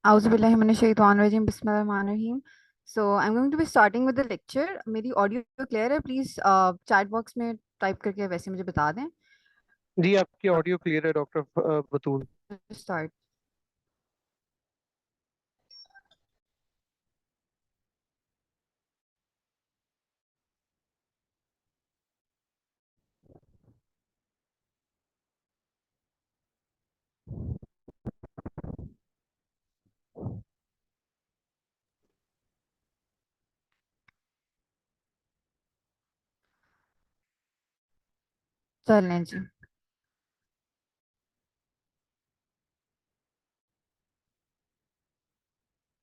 Auzubillahiminash-shaytanir-rajim. Bismillahir-rahmanir-rahim. So I'm going to be starting with the lecture. मेरी audio clear है? Please chat box में type करके वैसे मुझे बता दें. जी आपकी ऑडियो क्लियर है डॉक्टर बतूल। स्टार्ट. चलें जी.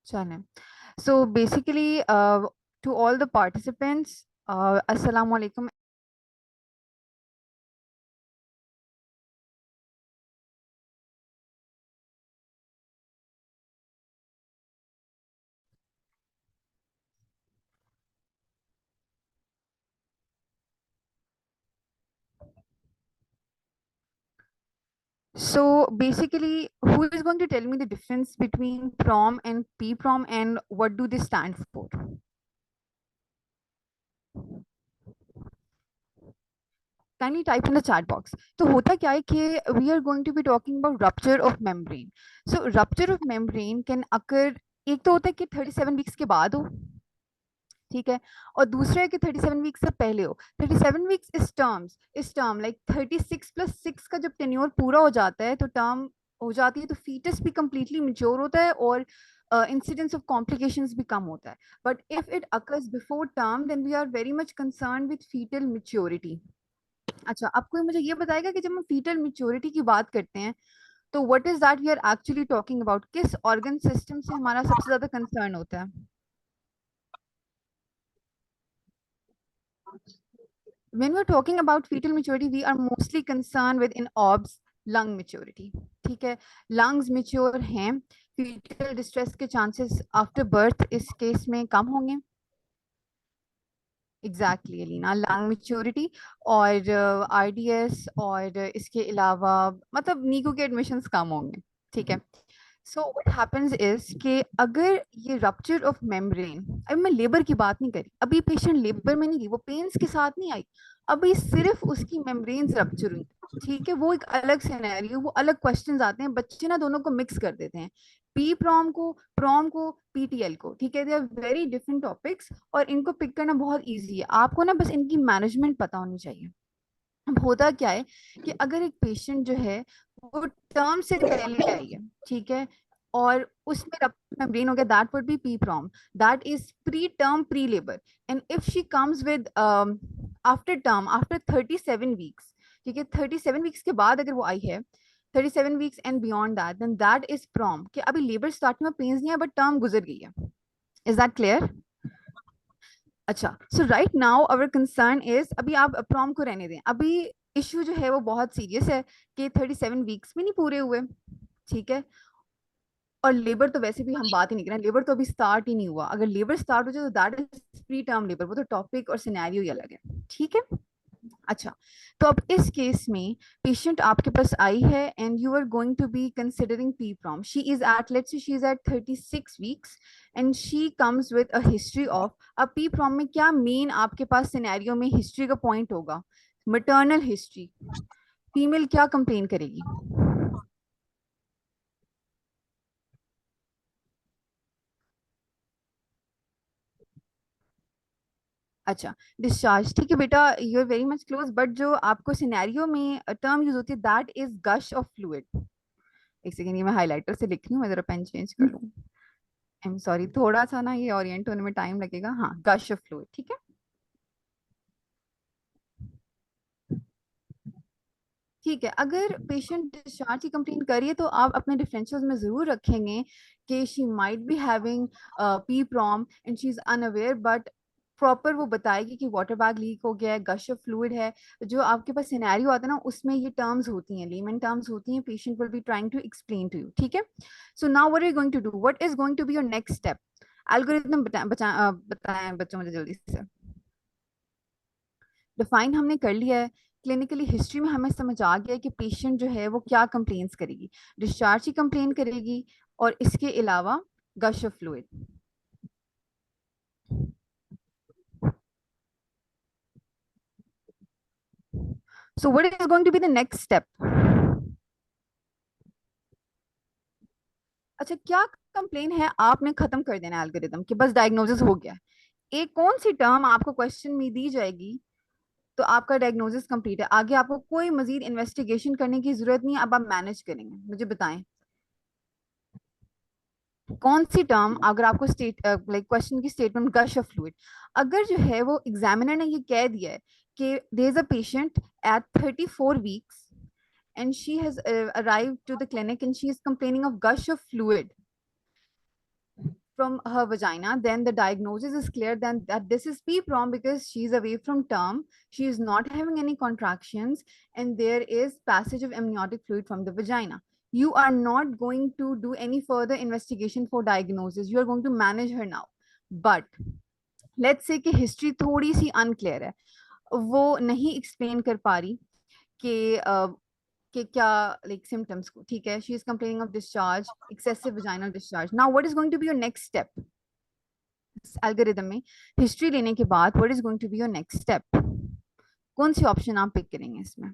चलें. So basically, to all the participants, assalamu alaikum. So basically, who is going to tell me the difference between prom and p-prom and what do they stand for? Kindly type in the chat box. तो होता क्या है कि we are going to be talking about rupture of membrane. So rupture of membrane can occur. एक तो होता है कि 37 वीक्स के बाद हो, ठीक है, और दूसरा है कि 37 वीक्स से पहले हो. 37 वीक्स इस टर्म लाइक 36 + 6 का जब टेन्योर पूरा हो जाता है तो टर्म हो जाती है, तो फीटस भी कंप्लीटली मैच्योर होता है और इंसिडेंस ऑफ कॉम्प्लिकेशंस भी कम होता है. But if it occurs before term then we are very much concern with fetal maturity. अच्छा, अब कोई मुझे ये बताएगा कि जब हम फीटल मैच्योरिटी की बात करते हैं तो what is that we are actually talking about? किस ऑर्गन सिस्टम से हमारा सबसे ज्यादा कंसर्न होता है? When we're talking about fetal maturity, we are mostly concerned with in OBS lung maturity. ठीक है, lungs mature हैं, fetal distress के chances after birth इस केस में कम होंगे. एग्जैक्टली अलीना, लंग मेच्योरिटी और आरडीएस और इसके अलावा मतलब नीको के एडमिशंस कम होंगे. ठीक है. सो व्हाट हैपेंस इज कि अगर ये रप्चर ऑफ मेम्ब्रेन, अभी मैं लेबर की बात नहीं करी, अभी पेशेंट लेबर में नहीं गई, वो पेन्स के साथ नहीं आई, अभी सिर्फ उसकी मेम्ब्रेन्स रप्चर हुई. ठीक है, वो एक अलग सिनेरियो, वो अलग क्वेश्चंस आते हैं, बच्चे ना दोनों को मिक्स कर देते हैं, पी प्रॉम को पीटीएल को. ठीक है, they are very different topics और इनको पिक करना बहुत इजी है. आपको ना बस इनकी मैनेजमेंट पता होनी चाहिए. अब होता क्या है कि अगर एक पेशेंट जो है वो टर्म से पहले आई है, ठीक है, और उसमें मेम्ब्रेन हो गया, that would be P PROM, that is pre term pre labour. And if she comes with after term after 37 weeks, ठीक है, 37 वीक्स के बाद अगर वो आई है, 37 weeks and beyond that, then that is PROM, कि अभी लेबर स्टार्टिंग में पेन्स नहीं है बट टर्म गुजर गई है. Is that clear? अच्छा, so right now our concern is, अभी आप प्रॉम को रहने दें, अभी इश्यू जो है वो बहुत सीरियस है कि 37 वीक्स भी नहीं पूरे हुए. ठीक है, और लेबर तो वैसे भी हम बात ही नहीं कर रहे, लेबर तो अभी स्टार्ट ही नहीं हुआ. अगर लेबर स्टार्ट हो जाए तो that is pre term labour, वो तो टॉपिक और सिनेरियो ही अलग है. ठीक है. अच्छा, तो अब इस केस में पेशेंट आपके पास आई है and you are going to be considering P PROM. She is at, let's say she is at 36 weeks and she comes with a history of. अब पी प्रॉम में क्या मेन आपके पास सिनेरियो में हिस्ट्री का पॉइंट होगा? Maternal history. Female क्या complain करेगी? अच्छा, डिस्चार्ज. ठीक है बेटा, you are very much close, but जो आपको सिनेरियो में टर्म यूज होती है that is gush of fluid. एक सेकेंड, ये मैं हाइलाइटर से लिख रही हूँ, मैं जरा पेन चेंज कर लूँ. आई एम सॉरी, थोड़ा सा ना ये ओरिएंट होने में टाइम लगेगा. हाँ, गश ऑफ फ्लूइड. ठीक है. ठीक है, अगर पेशेंट डिस्चार्ज की कंप्लेन करिए तो आप अपने डिफरेंशियल्स में जरूर रखेंगे कि she might be having P PROM and she is unaware, but proper वो बताएगी कि वाटर बैग लीक हो गया है, गश ऑफ फ्लूइड है. जो आपके पास सिनेरियो आता है ना, उसमें ये टर्म्स होती हैं, लेमन टर्म्स होती हैं, patient will be trying to explain to you. ठीक है. So now what are you going to do, what is going to be your next step? Algorithm बताएं बच्चों मुझे जल्दी से. डिफाइन हमने कर लिया है क्लिनिकली हिस्ट्री में हमें समझ आ गया कि पेशेंट जो है वो क्या कंप्लेंट्स करेगी, डिस्चार्ज की कंप्लेन करेगी और इसके अलावा gush of fluid. So what is going to be the next step? अच्छा, क्या कंप्लेन है आपने खत्म कर देना एल्गोरिदम कि बस डायग्नोसिस हो गया. एक कौन सी टर्म आपको क्वेश्चन में दी जाएगी तो आपका डायग्नोसिस कंप्लीट है, आगे आपको कोई मजीद इन्वेस्टिगेशन करने की जरूरत नहीं है, अब आप मैनेज करेंगे. मुझे बताएं कौन सी टर्म, अगर आपको स्टेट लाइक क्वेश्चन की स्टेटमेंट गश ऑफ फ्लूइड, अगर जो है वो एग्जामिनर ने ये कह दिया है कि there is a patient at 34 weeks and she has arrived to the clinic and she is complaining of gush of fluid from her vagina, then the diagnosis is clear then that this is PPROM because she is away from term, she is not having any contractions, and there is passage of amniotic fluid from the vagina. You are not going to do any further investigation for diagnosis. You are going to manage her now. But let's say कि history थोड़ी सी unclear है, वो नहीं explain कर पा रही कि क्या लाइक सिम्टम्स को. ठीक है, she is complaining of discharge, excessive vaginal discharge. Now what is going to be your next step algorithm में? हिस्ट्री लेने के बाद what is going to be your next step? कौन सी ऑप्शन आप पिक करेंगे इसमें?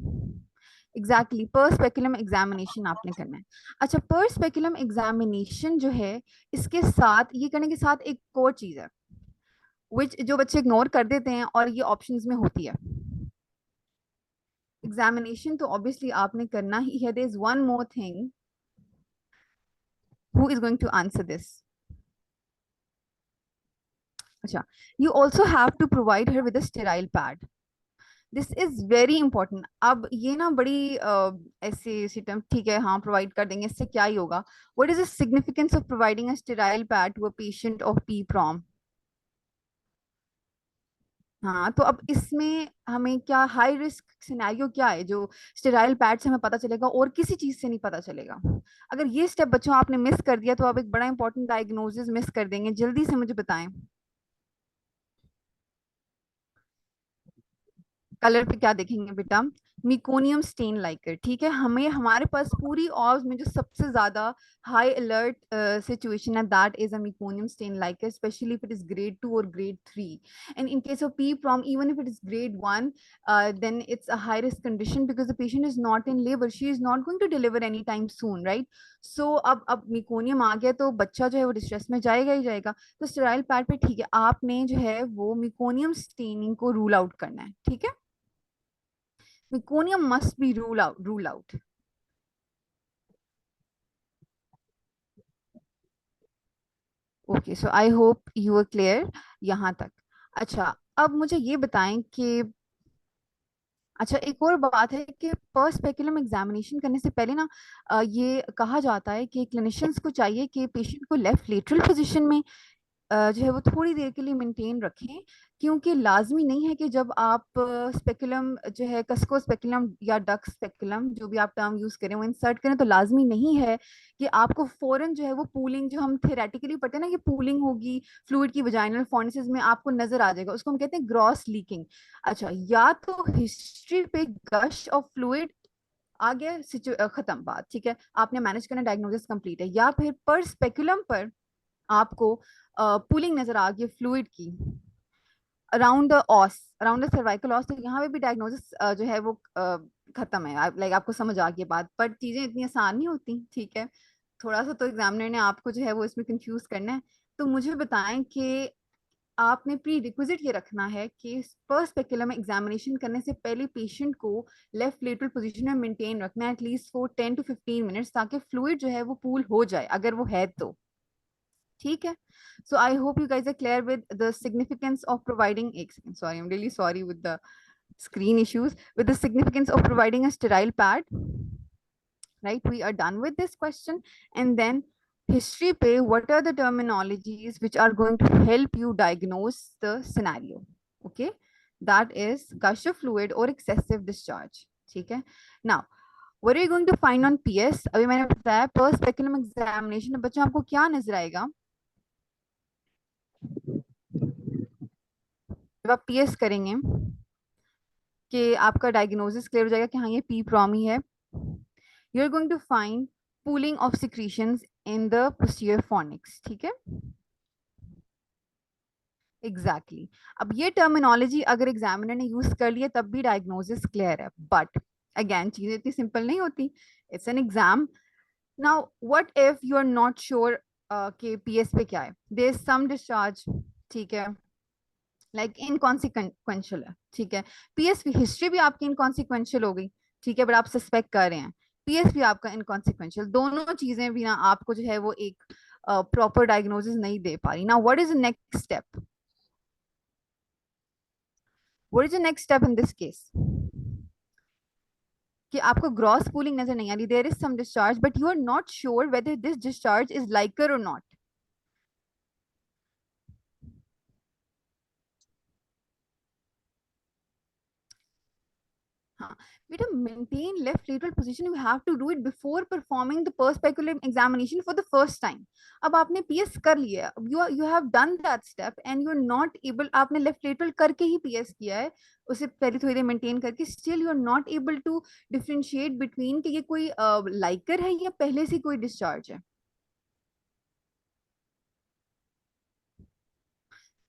एग्जैक्टली पर स्पेकुलम एग्जामिनेशन आपने करना है. अच्छा, पर स्पेकुलम एग्जामिनेशन जो है, इसके साथ ये करने के साथ एक और चीज है विच जो बच्चे इग्नोर कर देते हैं और ये ऑप्शंस में होती है. एग्जामिनेशन तो ऑब्वियसली आपने करना ही है. There is one more thing. Who is going to answer this? अच्छा, you also have to provide her with a sterile pad. This is very important. अब ये ना बड़ी ऐसे सिस्टम, ठीक है हाँ प्रोवाइड कर देंगे, इससे क्या ही होगा. What is the significance of providing a sterile pad to a patient of PPROM? हाँ, तो अब इसमें हमें क्या हाई रिस्क सिनेरियो क्या है जो स्टेराइल पैड से हमें पता चलेगा और किसी चीज से नहीं पता चलेगा? अगर ये स्टेप बच्चों आपने मिस कर दिया तो आप एक बड़ा इंपॉर्टेंट डायग्नोसिस मिस कर देंगे. जल्दी से मुझे बताएं कलर पे क्या देखेंगे बेटा? Meconium stain liquor. ठीक है, हमें हमारे पास पूरी ऑर्स में जो सबसे ज्यादा हाई अलर्ट सिचुएशन है that is a meconium stain liquor, especially if it is grade 2 और grade 3. And in case of P PROM even if it is grade 1, then it's a high risk condition because the patient is not in labor, she is not going to deliver anytime soon, right? So अब meconium आ गया तो बच्चा जो है वो distress में जाएगा ही जाएगा. तो स्टेराइल पैड पे ठीक है, आपने जो है वो मिकोनियम स्टेनिंग को रूल आउट करना है. ठीक है, meconium must be rule out. Okay, so I hope you were clear यहाँ तक. अच्छा, अब मुझे ये बताएं कि अच्छा एक और बात है कि पर स्पेकुलम एग्जामिनेशन करने से पहले ना ये कहा जाता है कि क्लिनिशियंस को चाहिए कि पेशेंट को लेफ्ट लेटरल पोजीशन में जो है वो थोड़ी देर के लिए मेंटेन रखें, क्योंकि लाजमी नहीं है कि जब आप स्पेकुलम जो है कस्को स्पेकुलम या डक स्पेकुलम जो भी आप टर्म यूज करें वो इंसर्ट करें, तो लाजमी नहीं है कि आपको फौरन जो है वो पूलिंग, जो हम थेरेटिकली पढ़ते हैं ना कि पूलिंग होगी फ्लूइड की वजाइनल फॉर्निसेस में, आपको नजर आ जाएगा, उसको हम कहते हैं ग्रॉस लीकिंग. अच्छा, या तो हिस्ट्री पे गश ऑफ फ्लूइड आ गया, खत्म बात. ठीक है, आपने मैनेज करना, डायग्नोसिस कंप्लीट है. या फिर पर स्पेकुलम पर आपको पुलिंग नजर आ गई फ्लूइड की around the os, around the cervical os, तो यहाँ पे भी डायग्नोसिस जो है वो खत्म है. लाइक आपको समझ आ गई बात, पर चीजें इतनी आसान नहीं होती. ठीक है, थोड़ा सा तो एग्जामिनर ने आपको जो है वो इसमें कंफ्यूज करना है. तो मुझे बताएं कि आपने प्री रिक्विजिट ये रखना है कि पर स्पेकुलम एग्जामिनेशन करने से पहले पेशेंट को लेफ्ट लेटरल पोजीशन में मेंटेन रखना है एटलीस्ट फॉर 10 to 15 मिनट्स, ताकि फ्लूइड जो है वो पूल हो जाए अगर वो है तो. ठीक है, so I hope you guys are clear with the significance of providing sorry, I'm really sorry with the screen issues, with the significance of providing a sterile pad. Right, we are done with this question. And then history pay, what are the terminologies which are going to help you diagnose the scenario? Okay, that is gush of fluid or excessive discharge. ठीक है, now what are you going to find on PS? अभी मैंने बताया per speculum examination, बच्चों आपको क्या नजर आएगा जब आप पीएस करेंगे कि आपका डायग्नोसिस क्लियर हो जाएगा कि हाँ ये पी प्रॉमी है। You are going to find pooling of secretions in the posterior fornix, ठीक है। Exactly exactly. अब ये टर्मिनोलॉजी अगर एग्जामिनर ने यूज कर लिया तब भी डायग्नोसिस क्लियर है, बट अगेन चीजें इतनी सिंपल नहीं होती, it's an exam. Now what if you are not sure कि पीएस पे क्या है, देयर इज सम डिस्चार्ज, ठीक है, लाइक इनकॉन्सिक्वेंशियल है, ठीक है। पीएस भी, हिस्ट्री भी आपकी इनकॉन्सिक्वेंशियल हो गई, ठीक है, बट आप सस्पेक्ट कर रहे हैं, पीएस भी आपका इनकॉन्सिक्वेंशियल, दोनों चीजें भी ना आपको जो है वो एक प्रॉपर डायग्नोसिस नहीं दे पा रही। Now what is the next step? What is the next step in this case? कि आपको ग्रॉस पूलिंग नजर नहीं आ रही, there is some discharge but you are not sure whether this discharge is liquor or not. हाँ बेटा, maintain left lateral position, you have to do it before performing the per speculum examination for the first time. अब आपने PS कर लिया, you have done that step and you are not able, आपने left lateral करके ही PS किया है, उससे पहले थोड़ी देर मेंटेन करके, still you are not able to differentiate between कि ये कोई लाइकर है या पहले से कोई डिस्चार्ज है।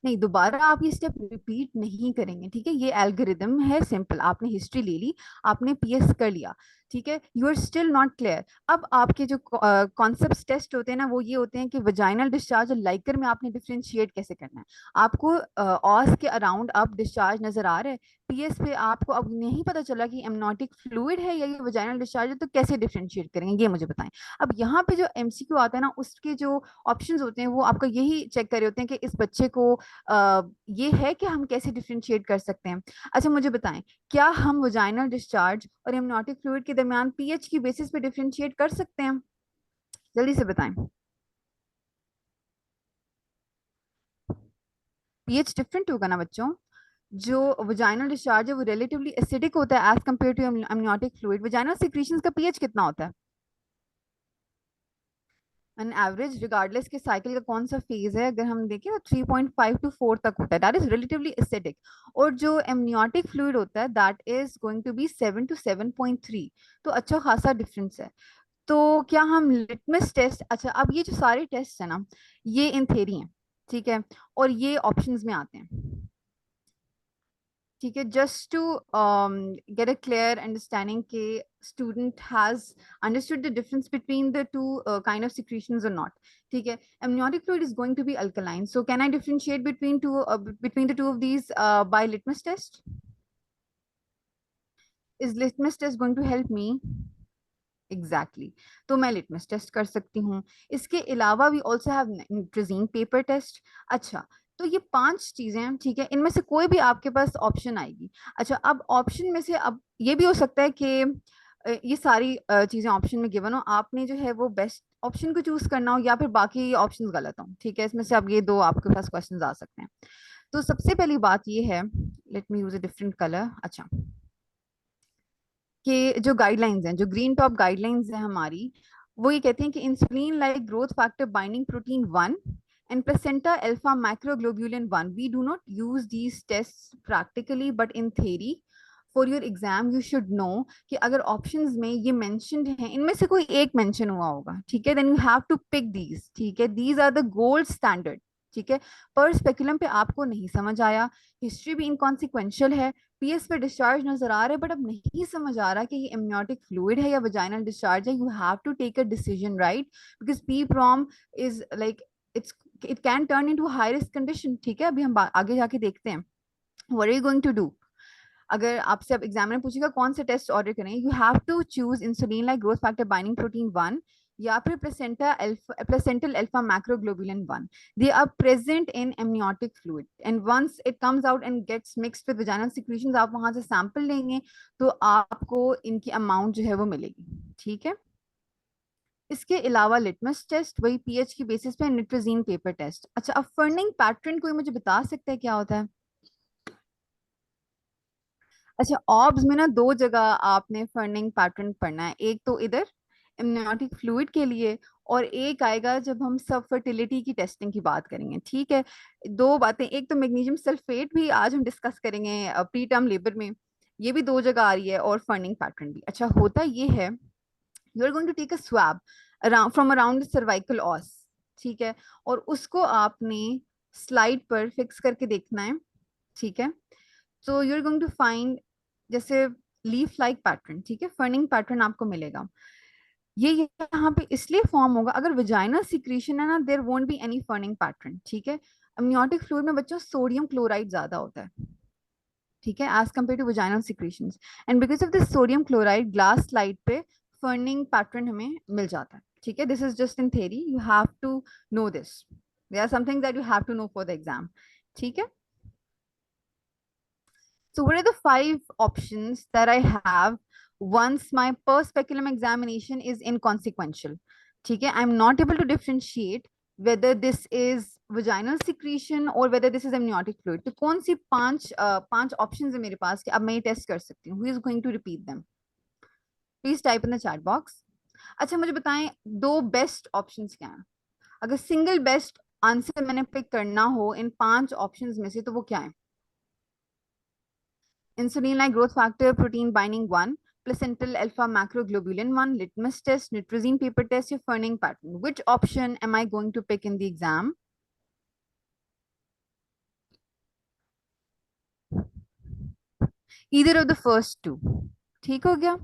नहीं, दोबारा आप ये स्टेप रिपीट नहीं करेंगे, ठीक है। ये एल्गोरिदम है, सिंपल, आपने हिस्ट्री ले ली, आपने पीएस कर लिया, ठीक है, you are still not clear. अब आपके जो कॉन्सेप्ट टेस्ट होते हैं ना, वो ये होते हैं कि वजाइनल डिस्चार्ज और लाइकर में आपने डिफरेंशिएट कैसे करना है। आपको ऑस के अराउंड अब डिस्चार्ज नजर आ रहा है, पीएस पे आपको अब नहीं पता चला कि एमनोटिक फ्लूइड है या ये वजाइनल डिस्चार्ज है, तो कैसे डिफरेंशिएट करेंगे ये मुझे बताएं। अब यहाँ पे जो एमसीक्यू आता है ना, उसके जो ऑप्शंस होते हैं वो आपका यही चेक कर रहे होते हैं कि इस बच्चे को ये है कि हम कैसे डिफरेंशिएट कर सकते हैं। अच्छा मुझे बताएं, क्या हम वजाइनल डिस्चार्ज और एमनियोटिक फ्लूइड के दरमियान पीएच की बेसिस पे डिफरेंशिएट कर सकते हैं? जल्दी से बताएं। पीएच डिफरेंट होगा ना बच्चों, जो वजाइनल डिस्चार्ज है वो रिलेटिवली एसिडिक होता है as compared to amniotic fluid. Vaginal secretions का पीएच कितना होता है? एन एवरेज, रिगार्डलेस के साइकिल का कौन सा फेज है, अगर हम देखें तो 3.5 to 4 तक होता है, दैट इज रिलेटिवली एसिडिक। और जो एमनियोटिक फ्लूइड होता है that is going to be 7 to 7.3, तो अच्छा खासा डिफरेंस है। तो क्या हम लिटमस टेस्ट, अच्छा अब ये जो सारे टेस्ट है ना, ये इन थेरी हैं, ठीक है, और ये ऑप्शंस में आते हैं, ठीक है, just to get a clear understanding के student has understood the difference between the two kind of secretions or not, ठीक है। amniotic fluid is going to be alkaline, so can I differentiate between the two of these by litmus test? Is litmus test going to help me? Exactly exactly. तो मैं litmus test कर सकती हूँ। इसके अलावा we also have nitrazine paper test. अच्छा, तो ये 5 चीजें हैं, ठीक है, इनमें से कोई भी आपके पास ऑप्शन आएगी। अच्छा, अब ऑप्शन में से अब ये भी हो सकता है कि ये सारी चीजें ऑप्शन में गिवन हो, आपने जो है वो बेस्ट ऑप्शन को चूज करना हो या फिर बाकी ऑप्शंस गलत हो, ठीक है, इसमें से अब ये दो आपके पास क्वेश्चंस आ सकते हैं। तो सबसे पहली बात ये है, let me use a different colour. अच्छा, कि जो गाइडलाइंस हैं, जो ग्रीन टॉप गाइडलाइंस हैं हमारी, वो ये कहते हैं कि insulin like growth factor binding protein 1 and placenta alpha macroglobulin 1, we do not use these tests practically but in theory for your exam you should know कि अगर ऑप्शंस में ये मेंशन्ड हैं, इनमें से कोई एक मेंशन हुआ होगा, ठीक है, then you have to pick these, ठीक है, these are the gold standard, ठीक है। पर स्पेकुलम पे आपको नहीं समझ आया, हिस्ट्री भी इनकॉन्सिक्वेंशियल है, पीएस पे डिस्चार्ज नजर आ रहा है, बट अब नहीं समझ आ रहा कि ये एमनियोटिक फ्लूइड है या वजाइनल डिस्चार्ज है, you have to take a decision, right, because P PROM is like it's, it can turn into high risk condition, ठीक है। अभी हम आगे जाके देखते हैं what are you going to do. अगर आपसे अब एग्जामिनर पूछेगा कौन से टेस्ट ऑर्डर करें, you have to choose insulin like growth factor binding protein 1 या फिर placental alpha macroglobulin 1. They are present in amniotic fluid and once it comes out and gets mixed with vaginal secretions, आप वहां से sample लेंगे तो आपको इनकी amount जो है वो मिलेगी, ठीक है। इसके अलावा लिटमस टेस्ट, वही पीएच की बेसिस पे निट्रोजीन पेपर टेस्ट। अच्छा, अब फर्निंग पैटर्न कोई मुझे बता सकता है क्या होता है? अच्छा, ऑब्स में ना दो जगह आपने फर्निंग पैटर्न पढ़ना है, एक तो इधर एमनियोटिक फ्लूइड के लिए और एक आएगा जब हम सब फर्टिलिटी की टेस्टिंग की बात करेंगे, ठीक है। दो बातें, एक तो मैग्नीशियम सल्फेट भी आज हम डिस्कस करेंगे प्री टर्म लेबर में, ये भी दो जगह आ रही है और फर्निंग पैटर्न भी। अच्छा, होता ये है, you are going to take a swab around from around the cervical os, ठीक है, और उसको आपने स्लाइड पर फिक्स करके देखना है, ठीक है। तो you are going to find जैसे लीफ लाइक पैटर्न, ठीक है, फर्निंग पैटर्न आपको मिलेगा। ये यहाँ पे इसलिए फॉर्म होगा अगर वजाइनल सिक्रीशन है ना, there won't be any ferning pattern, ठीक है। अमनियोटिक फ्लूइड में बच्चों सोडियम क्लोराइड ज्यादा होता है, ठीक है, as compared to vaginal secretions, and because of this sodium chloride glass slide पे फर्निंग पैटर्न हमें मिल जाता है, ठीक है। This is just in theory, you have to know this, there are something that you have to know for the exam, ठीक है। So what are the five options that I have once my per speculum examination is inconsequential? ठीक है, I'm not able to differentiate whether this is vaginal secretion or whether this is amniotic fluid. तो कौन सी पांच options है मेरे पास कि अब मैं ये टेस्ट कर सकती हूँ? Who is going to repeat them? Please type in the chat box. अच्छा मुझे बताएं दो बेस्ट ऑप्शंस क्या हैं? अगर सिंगल बेस्ट आंसर मैंने पिक करना हो इन पांच ऑप्शंस में से तो वो क्या है? Insulin like growth factor, protein binding 1, placental alpha macroglobulin 1, litmus test, nitrazine paper test, your Ferning pattern. Which option am I going to pick in the exam? Either of the first two. ठीक हो गया?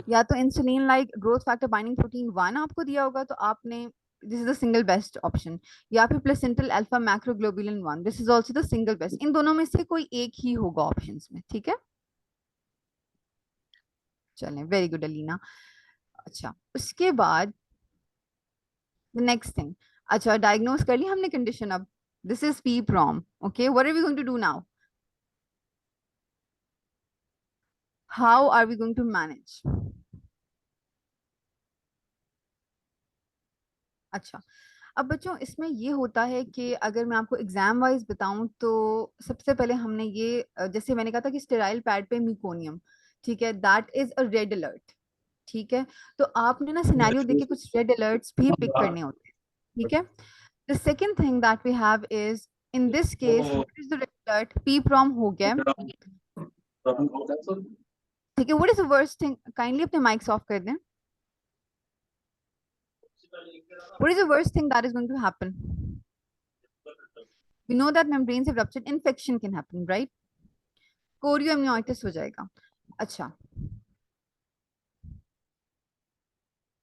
या तो insulin like growth factor binding protein 1 आपको दिया होगा तो आपने this is the single best option, या फिर placental alpha macroglobulin 1, this is also the single best. इन दोनों में से कोई एक ही होगा ऑप्शंस में, ठीक है। चलें, वेरी गुड अलीना। अच्छा उसके बाद the next thing, अच्छा डायग्नोज कर लिया हमने कंडीशन, अब this is P PROM, okay, what are we going to do now? How are we going to manage? अच्छा, अब बच्चों इसमें ये होता है कि अगर मैं आपको एग्जाम वाइज बताऊं तो सबसे पहले हमने ये जैसे मैंने कहा था कि स्टेराइल पैड पे मिकोनियम, ठीक है, that is a red alert, ठीक है। तो आपने ना सिनेरियो देख के कुछ रेड अलर्ट्स भी पिक करने होते हैं, ठीक है। The second thing that we have is in this case what is the red alert? P prom हो गया, ठीक है। What is the worst thing? Kindly अपने mics off कर दें। What is the worst thing that is going to happen? We know that membranes have ruptured, infection can happen, right? कोरियोअम्नियोइटिस हो जाएगा। अच्छा,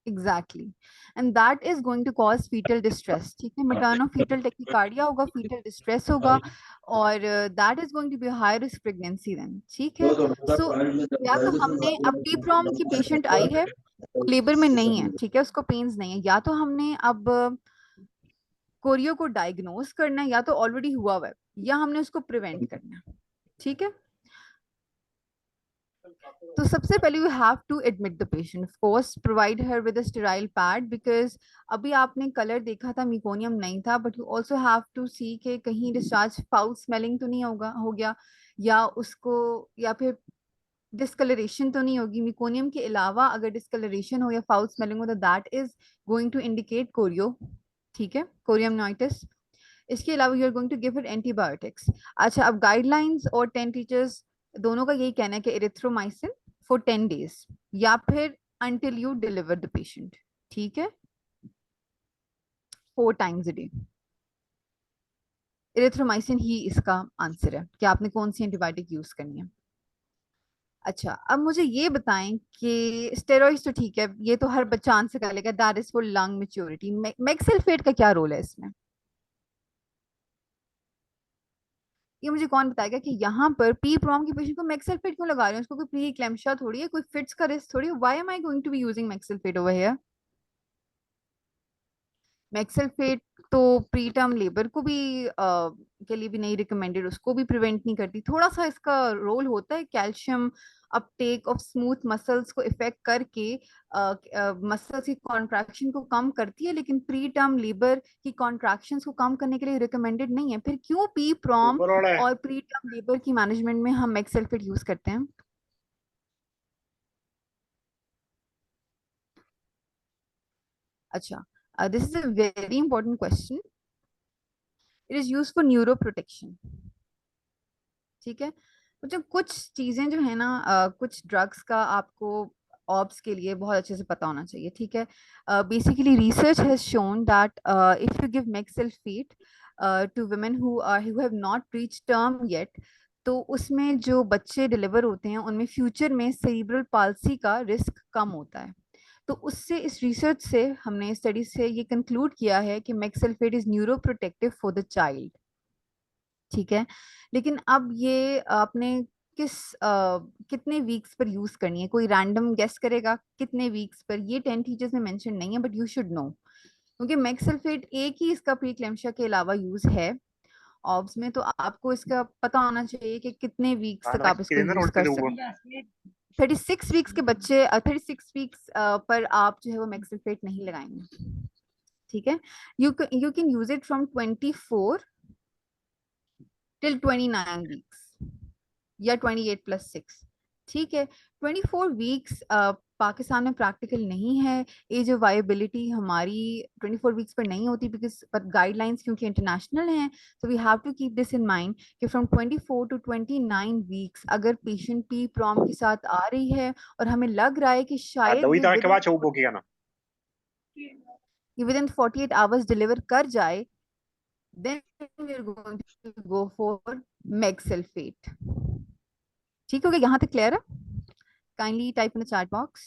exactly, and that is going to cause fetal distress, ठीक है, materno fetal tachycardia होगा, fetal distress होगा, और that is going to be high risk pregnancy then, ठीक है। सो या तो हमने अब पी प्रॉम की पेशेंट आई है, लेबर में नहीं है, ठीक है, उसको पेन्स नहीं है, या तो हमने अब कोरियो को डायग्नोज करना है, या तो ऑलरेडी हुआ हुआ है, या हमने उसको प्रिवेंट करना है, ठीक है। तो सबसे पहले you have to admit the patient, of course provide her with a sterile pad, because अभी आपने कलर देखा था मिकोनियम नहीं था, but you also have to see कि कहीं डिस्चार्ज फाउल स्मेलिंग तो नहीं होगा, हो गया, या उसको, या फिर डिस्कलरेशन तो नहीं होगी मिकोनियम के अलावा, अगर डिस्कलरेशन हो या फाउल स्मेलिंग हो तो that is going to indicate chorio, ठीक है, कोरियमनाइटिस। इसके अलावा you are going to give it antibiotics. अच्छा, अब गाइडलाइंस और 10 टीचर्स दोनों का यही कहना है कि एरिथ्रोमाइसिन फॉर 10 डेज या फिर until you deliver the patient, ठीक है, 4 टाइम्स अ डे। एरिथ्रोमाइसिन ही इसका आंसर है कि आपने कौन सी एंटीबायोटिक यूज करनी है। अच्छा, अब मुझे ये बताएं कि स्टेरॉइड्स तो ठीक है, ये तो हर बच्चा आंसर कर लेगा, that is for lung maturity. Mag sulphate का क्या रोल है इसमें? ये मुझे कौन बताएगा कि यहाँ पर पी प्रॉम की पेशेंट को मेक्सिलफेट क्यों लगा रहे हैं? उसको कोई प्री इक्लेम्शिया थोड़ी है, कोई फिट्स का रिस्क थोड़ी है, why am I going to be using mag sulphate over here? Mag sulphate तो प्री टर्म लेबर को भी के लिए भी नहीं रिकमेंडेड, उसको भी प्रिवेंट नहीं करती, थोड़ा सा इसका रोल होता है calcium Uptake of smooth muscles को इफेक्ट करके मसल्स की कॉन्ट्रैक्शन को कम करती है, लेकिन प्री टर्म लेबर की कॉन्ट्रैक्शंस को कम करने के लिए रिकमेंडेड नहीं है। फिर क्यों पी प्रॉम और प्री टर्म लेबर की मैनेजमेंट में हम मेक्सेलफेट यूज करते हैं? अच्छा, this is a very important question. It is use for neuro protection, ठीक है। जो कुछ चीजें जो है ना, कुछ ड्रग्स का आपको ऑब्स के लिए बहुत अच्छे से पता होना चाहिए, ठीक है। Basically research has shown that if you give mag sulphate to women who have not reach term yet, तो उसमें जो बच्चे डिलीवर होते हैं उनमें फ्यूचर में सेरिब्रल पाल्सी का रिस्क कम होता है। तो उससे, इस रिसर्च से हमने स्टडी से ये कंक्लूड किया है कि mag sulphate is neuroprotective for the child, ठीक है। लेकिन अब ये आपने कितने वीक्स पर यूज करनी है, कोई रैंडम गेस करेगा कितने वीक्स पर? ये 10 टीचर्स में मेंशन नहीं है, बट यू शुड नो, क्योंकि मेक्सल्फेट एक ही इसका प्रीक्लेम्शिया के अलावा यूज है ऑब्स में, तो आपको इसका पता होना चाहिए कि कितने वीक्स तक आप इसको यूज कर सकते हैं। 36 वीक्स के बच्चे, 36 वीक्स पर आप जो है वो मेक्सल्फेट नहीं लगाएंगे, ठीक है। You can use it from 24 till 29 weeks या 28+6, ठीक है। 24 वीक्स पाकिस्तान में प्रैक्टिकल नहीं है, एज ऑफ वायबिलिटी हमारी 24 वीक्स पर नहीं होती, बिकॉज पर गाइडलाइंस क्योंकि इंटरनेशनल हैं, तो we have to keep this in mind कि फ्रॉम 24 to 29 वीक्स अगर पेशेंट पी प्रॉम के साथ आ रही है और हमें लग रहा है कि शायद ये विद इन 48 आवर्स डिलीवर कर जाए, then we are going to go for Megsulfate. ठीक हो गया, यहाँ तक क्लियर है? Kindly type in the chat box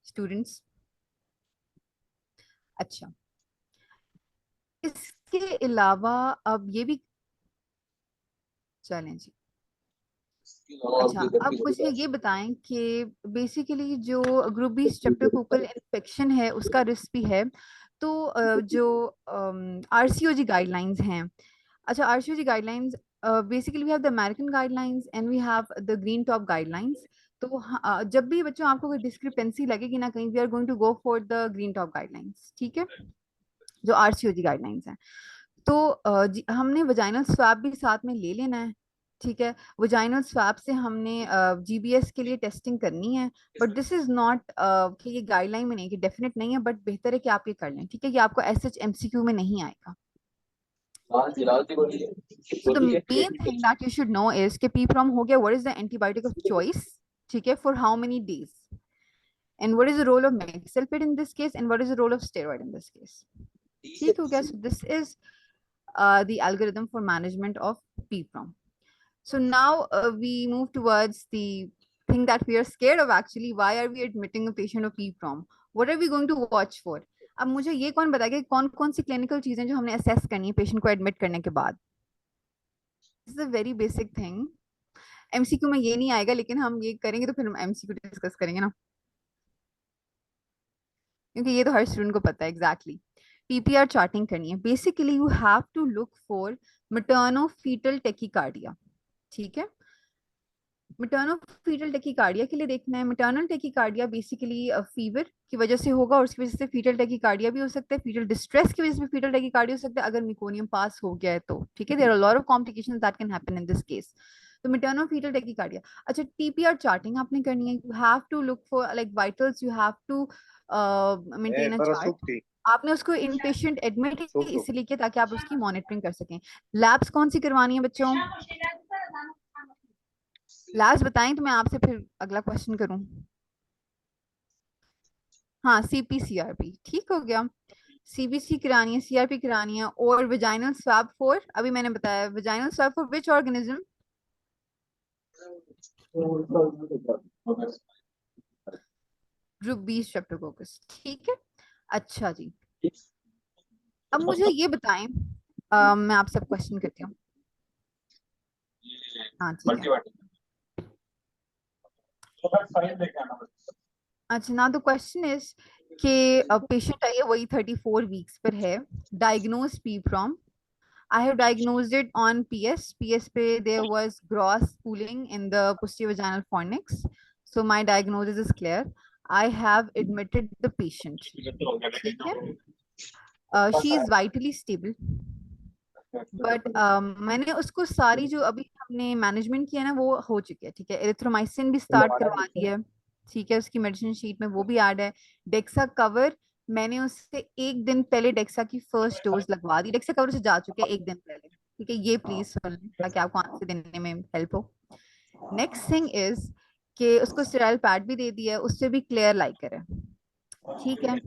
students. अच्छा, इसके अलावा अब ये भी, चलें जी। अच्छा, अब मुझे ये बताएं कि बेसिकली जो ग्रुप बी स्ट्रेप्टोकोकल इन्फेक्शन है उसका रिस्क भी है, तो जो आरसीओजी गाइडलाइंस हैं, अच्छा RCOG guidelines, basically we have the American guidelines and we have the green top guidelines. तो जब भी बच्चों आपको कोई डिस्क्रिपेंसी लगेगी ना कहीं, we are going to go for the green top guidelines, ठीक है, जो आरसीओजी गाइडलाइंस हैं। तो हमने वजाइनल स्वैब भी साथ में ले लेना है, ठीक है। वजाइनल स्वैब से हमने जीबीएस के लिए टेस्टिंग करनी है, बट दिस इज नॉट कि ये गाइडलाइन में नहीं, कि डेफिनेट नहीं है, बट बेहतर है कि आप ये कर लें, ठीक है। ये आपको एस एच एमसीक्यू में नहीं आएगा। So the main thing that you should know is कि PPROM हो गया, what is the antibiotic of choice, ठीक है, for how many days, and what is the role of Mexalpid in this case, and what is the role of steroid in this case, ठीक हो गया। So this is the algorithm for management of PPROM. So now we move towards the thing that we are scared of actually. Why are we admitting a patient of PPROM? What are we going to watch for? अब मुझे ये कौन बताएगा कौन कौन सी clinical चीजें जो हमने असेस करनी है पेशेंट को एडमिट करने के बाद? This is a very basic thing. MCQ में ये नहीं आएगा, लेकिन हम ये करेंगे तो फिर हम एमसीक्यू डिस्कस करेंगे ना, क्योंकि ये तो हर स्टूडेंट को पता है एग्जैक्टली। पीपीआर चार्टिंग करनी है, basically you have to look for maternofetal tachycardia, ठीक है। मैटर्नल फीटल टेकिकार्डिया के लिए देखना है, मैटर्नल टेकिकार्डिया बेसिकली फीवर की वजह से होगा, और उसकी वजह से फीटल टेकिकार्डिया भी हो सकता है, फीटल डिस्ट्रेस की वजह से फीटल टेकिकार्डिया हो सकता है अगर मेकोनियम पास हो गया है तो, ठीक है। There are lot of complications that can happen in this case. तो मैटर्नल फीटल टेकिकार्डिया। अच्छा, टीपीआर चार्टिंग आपने करनी है, you have to look for like vitals, you have to maintain a chart. आपने उसको इन पेशेंट एडमिट इसलिए किया ताकि आप उसकी मॉनिटरिंग कर सकें। लैब्स कौन सी करवानी है बच्चों? लास्ट बताएं तो मैं आपसे फिर अगला क्वेश्चन करूं। हाँ, सीपीसीआरपी, ठीक हो गया। सीबीसी करानी है, सीआरपी करानी है, और वेजाइनल स्वैब फॉर, अभी मैंने बताया, vaginal swab for which organism? Group B streptococcus, ठीक है। अच्छा जी, अब मुझे ये बताएं, मैं आप सब क्वेश्चन करती हूँ। हाँ ठीक है। अच्छा, ना तो क्वेश्चन इज कि पेशेंट आई है वही 34 वीक्स पर है, diagnose P from, I have diagnosed it on PS. PS पे there was gross pooling in the posterior vaginal fornix. So my diagnosis is clear. I have admitted the patient. ठीक है? She is vitally stable. But मैंने उसको सारी जो अभी हमने management किया ना वो हो चुकी है, ठीक है। एरिथ्रोमाइसिन भी स्टार्ट करवा दिया है, ठीक है, उसकी मेडिसिन शीट में वो भी ऐड है। डेक्सा कवर मैंने उससे एक दिन पहले डेक्सा की फर्स्ट डोज लगवा दी, डेक्सा कवर से जा चुके हैं एक दिन पहले, ठीक है, ये प्लीज सुन लें ताकि आपको आंसर देने में हेल्प हो। नेक्स्ट थिंग इज कि उसको स्टेराइल पैड भी दे दिया है, उससे भी क्लियर लाइकर है, ठीक है।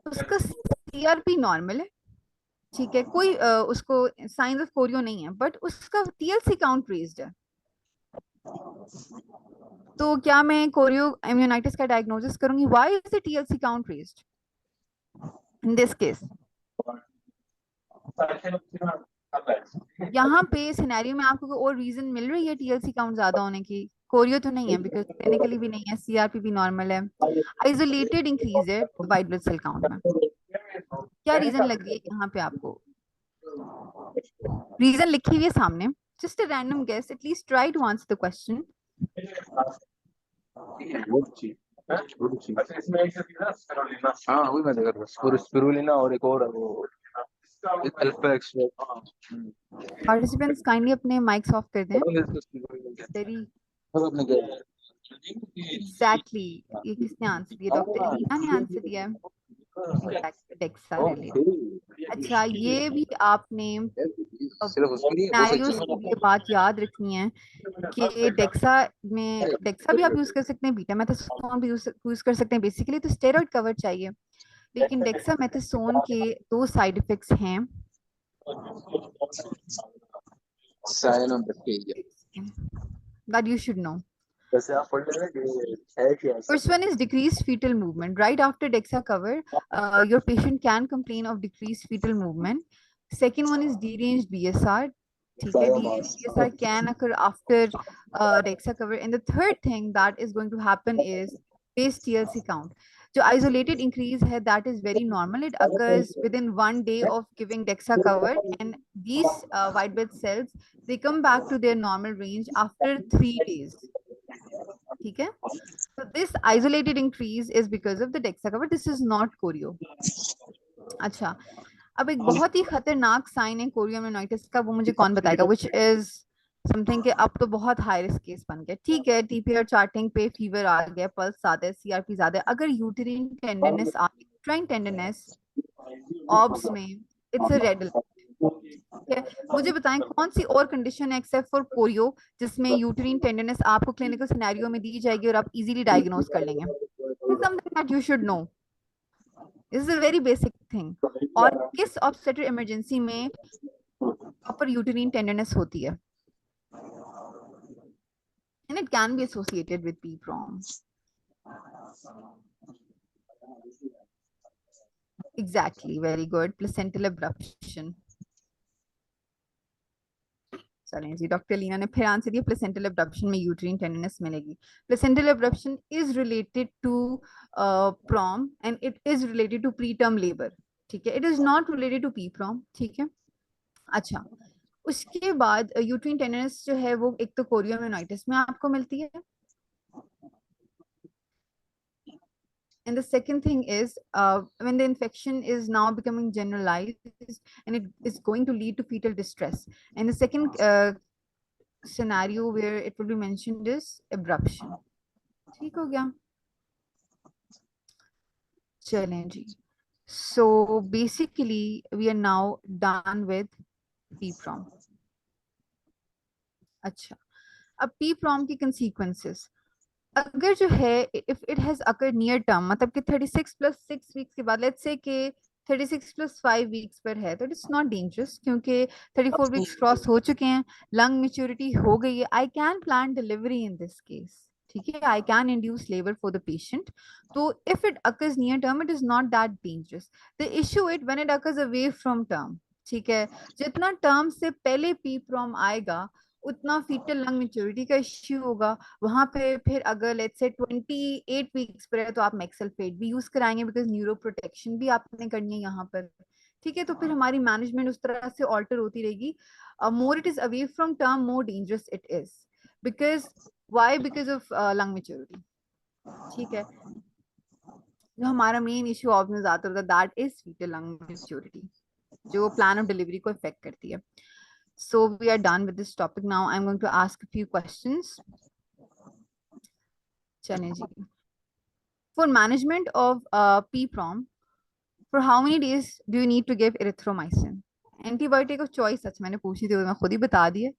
उसका सीआरपी नॉर्मल है, ठीक है, कोई उसको साइंस ऑफ कोरियो नहीं है, बट उसका टीएलसी काउंट रेज्ड है। तो क्या मैं कोरियो इम्यूनाइटिस का डायग्नोसिस करूंगी? Why is the TLC count raised in this case? यहाँ पे सिनेरियो में आपको कोई और रीजन मिल रही है टीएलसी काउंट ज्यादा होने की? कोरियो तो नहीं है, बिकॉज क्लिनिकली भी नहीं है, सीआरपी भी नॉर्मल है, आइसोलेटेड इंक्रीज है व्हाइट ब्लड सेल काउंट में। क्या रीजन लग रही है यहाँ पे आपको? रीजन लिखी हुई है सामने, just a random guess, at least try to answer the question. अच्छा इसमें एक स्पिरुलिना, हाँ वही मैं देख रहा हूँ, स्पिरुलिना और एक और है वो अल्फा एक्सट्रा। पार्टिसिपेंट्स काइंडली अपने माइक्स ऑफ कर दें। वेरी अपने क्या एग्जैक्टली, ये किसने आंसर दिया? डॉक्टर लीना ने आंसर दिया है, डेक्सा रिलेटेड। अच्छा, ये भी आपने सिर्फ उसके लिए वो सिनेरियोस सेक्शन के लिए बात याद रखनी है कि डेक्सा भी आप यूज कर सकते हैं, बीटा मेथासोन भी यूज कर सकते हैं, बेसिकली तो स्टेरॉइड कवर चाहिए, लेकिन डेक्सा मेथासोन के दो साइड इफेक्ट्स हैं साइन ऑन बैक्टीरिया। that you should know. वैसे आप पढ़ लेना कि है क्या ऐसा। First one is decreased fetal movement. Right after DEXA cover, your patient can complain of decreased fetal movement. Second one is deranged BSR. ठीक है, deranged BSR can occur after DEXA cover. And the third thing that is going to happen is base TLC count. जो isolated increase है, that is very normal. It occurs within 1 day of giving DEXA cover, and these white blood cells, they come back to their normal range after 3 days. ठीक है, so this isolated increase is because of the DEXA cover. This is not chorio. अच्छा, अब एक बहुत ही खतरनाक sign है chorio meningitis का, वो मुझे कौन बताएगा? विच इज समथिंग के अब तो बहुत हाई रिस्क केस बन गया, ठीक है, टीपीआर चार्टिंग पे फीवर आ गया, पल्स ज्यादा है, सीआरपी ज्यादा है, अगर यूटेरिन टेंडरनेस आ गई, यूट्राइन टेंडरनेस ऑब्स में, इट्स अ रेड अलर्ट। ठीक है, मुझे बताएं कौन सी और कंडीशन है एक्सेप्ट फॉर कोरियो जिसमें यूटेरिन टेंडरनेस आपको क्लिनिकल सिनेरियो में दी जाएगी और आप इजीली डायग्नोज कर लेंगे? Something that you should know, this is a very basic thing. और किस ऑब्स्टेट्रिक इमरजेंसी में प्रॉपर यूटेरिन टेंडरनेस होती है? And it can be associated with PPROM। Exactly, very good, placental abruption. चलें जी, डॉक्टर लीना ने फिर आंसर दिया, प्लेसेंटल एब्रप्शन में यूट्रीन टेंडरनेस मिलेगी। Placental abruption is related to prom and it is related to pre term labour, ठीक है, it is not related to PPROM, ठीक है। अच्छा, उसके बाद यूट्रीन टेंडरनेस जो है वो एक तो कोरियो मेनिंजाइटिस में आपको मिलती है, and the second thing is when the infection is now becoming generalized and it is going to lead to fetal distress, and the second scenario where it will be mentioned is abruption। ठीक हो गया? चलें जी, so basically we are now done with PPROM। अच्छा, अब PPROM की consequences अगर जो है if it has occur near term, मतलब कि 36 + 6 वीक्स के बाद, लेट्स से कि 36 + 5 वीक्स पर है, तो इट इज नॉट डेंजरस क्योंकि 34 वीक्स क्रॉस हो चुके हैं, लंग मेच्योरिटी हो गई है, I can plan delivery in this case, ठीक है, I can induce labour for the patient. तो if it occurs near term it is not that dangerous. The issue it when it occurs away from term, ठीक है, जितना term से पहले PPROM आएगा उतना फीटल लंग मेच्योरिटी का issue होगा। वहां पे फिर अगर लेट्स से 28 वीक्स पर है तो आप मेक्सलफेट भी यूज कराएंगे, बिकॉज न्यूरो प्रोटेक्शन भी आपने करनी है यहाँ पर, ठीक है। तो फिर हमारी मैनेजमेंट उस तरह से ऑल्टर होती रहेगी। More it is away from term, more dangerous it is, because why, because of lung maturity, ठीक है। जो हमारा मेन इशू ऑफ में ज्यादा होता है that is fetal lung maturity, जो प्लान ऑफ डिलीवरी को इफेक्ट करती है। So we are done with this topic now. I'm going to ask a few questions. चलें जी, For management of PPROM, for how many days do you need to give erythromycin? Antibiotic of choice such मैंने पूछी थी, मैं खुद ही बता दी है।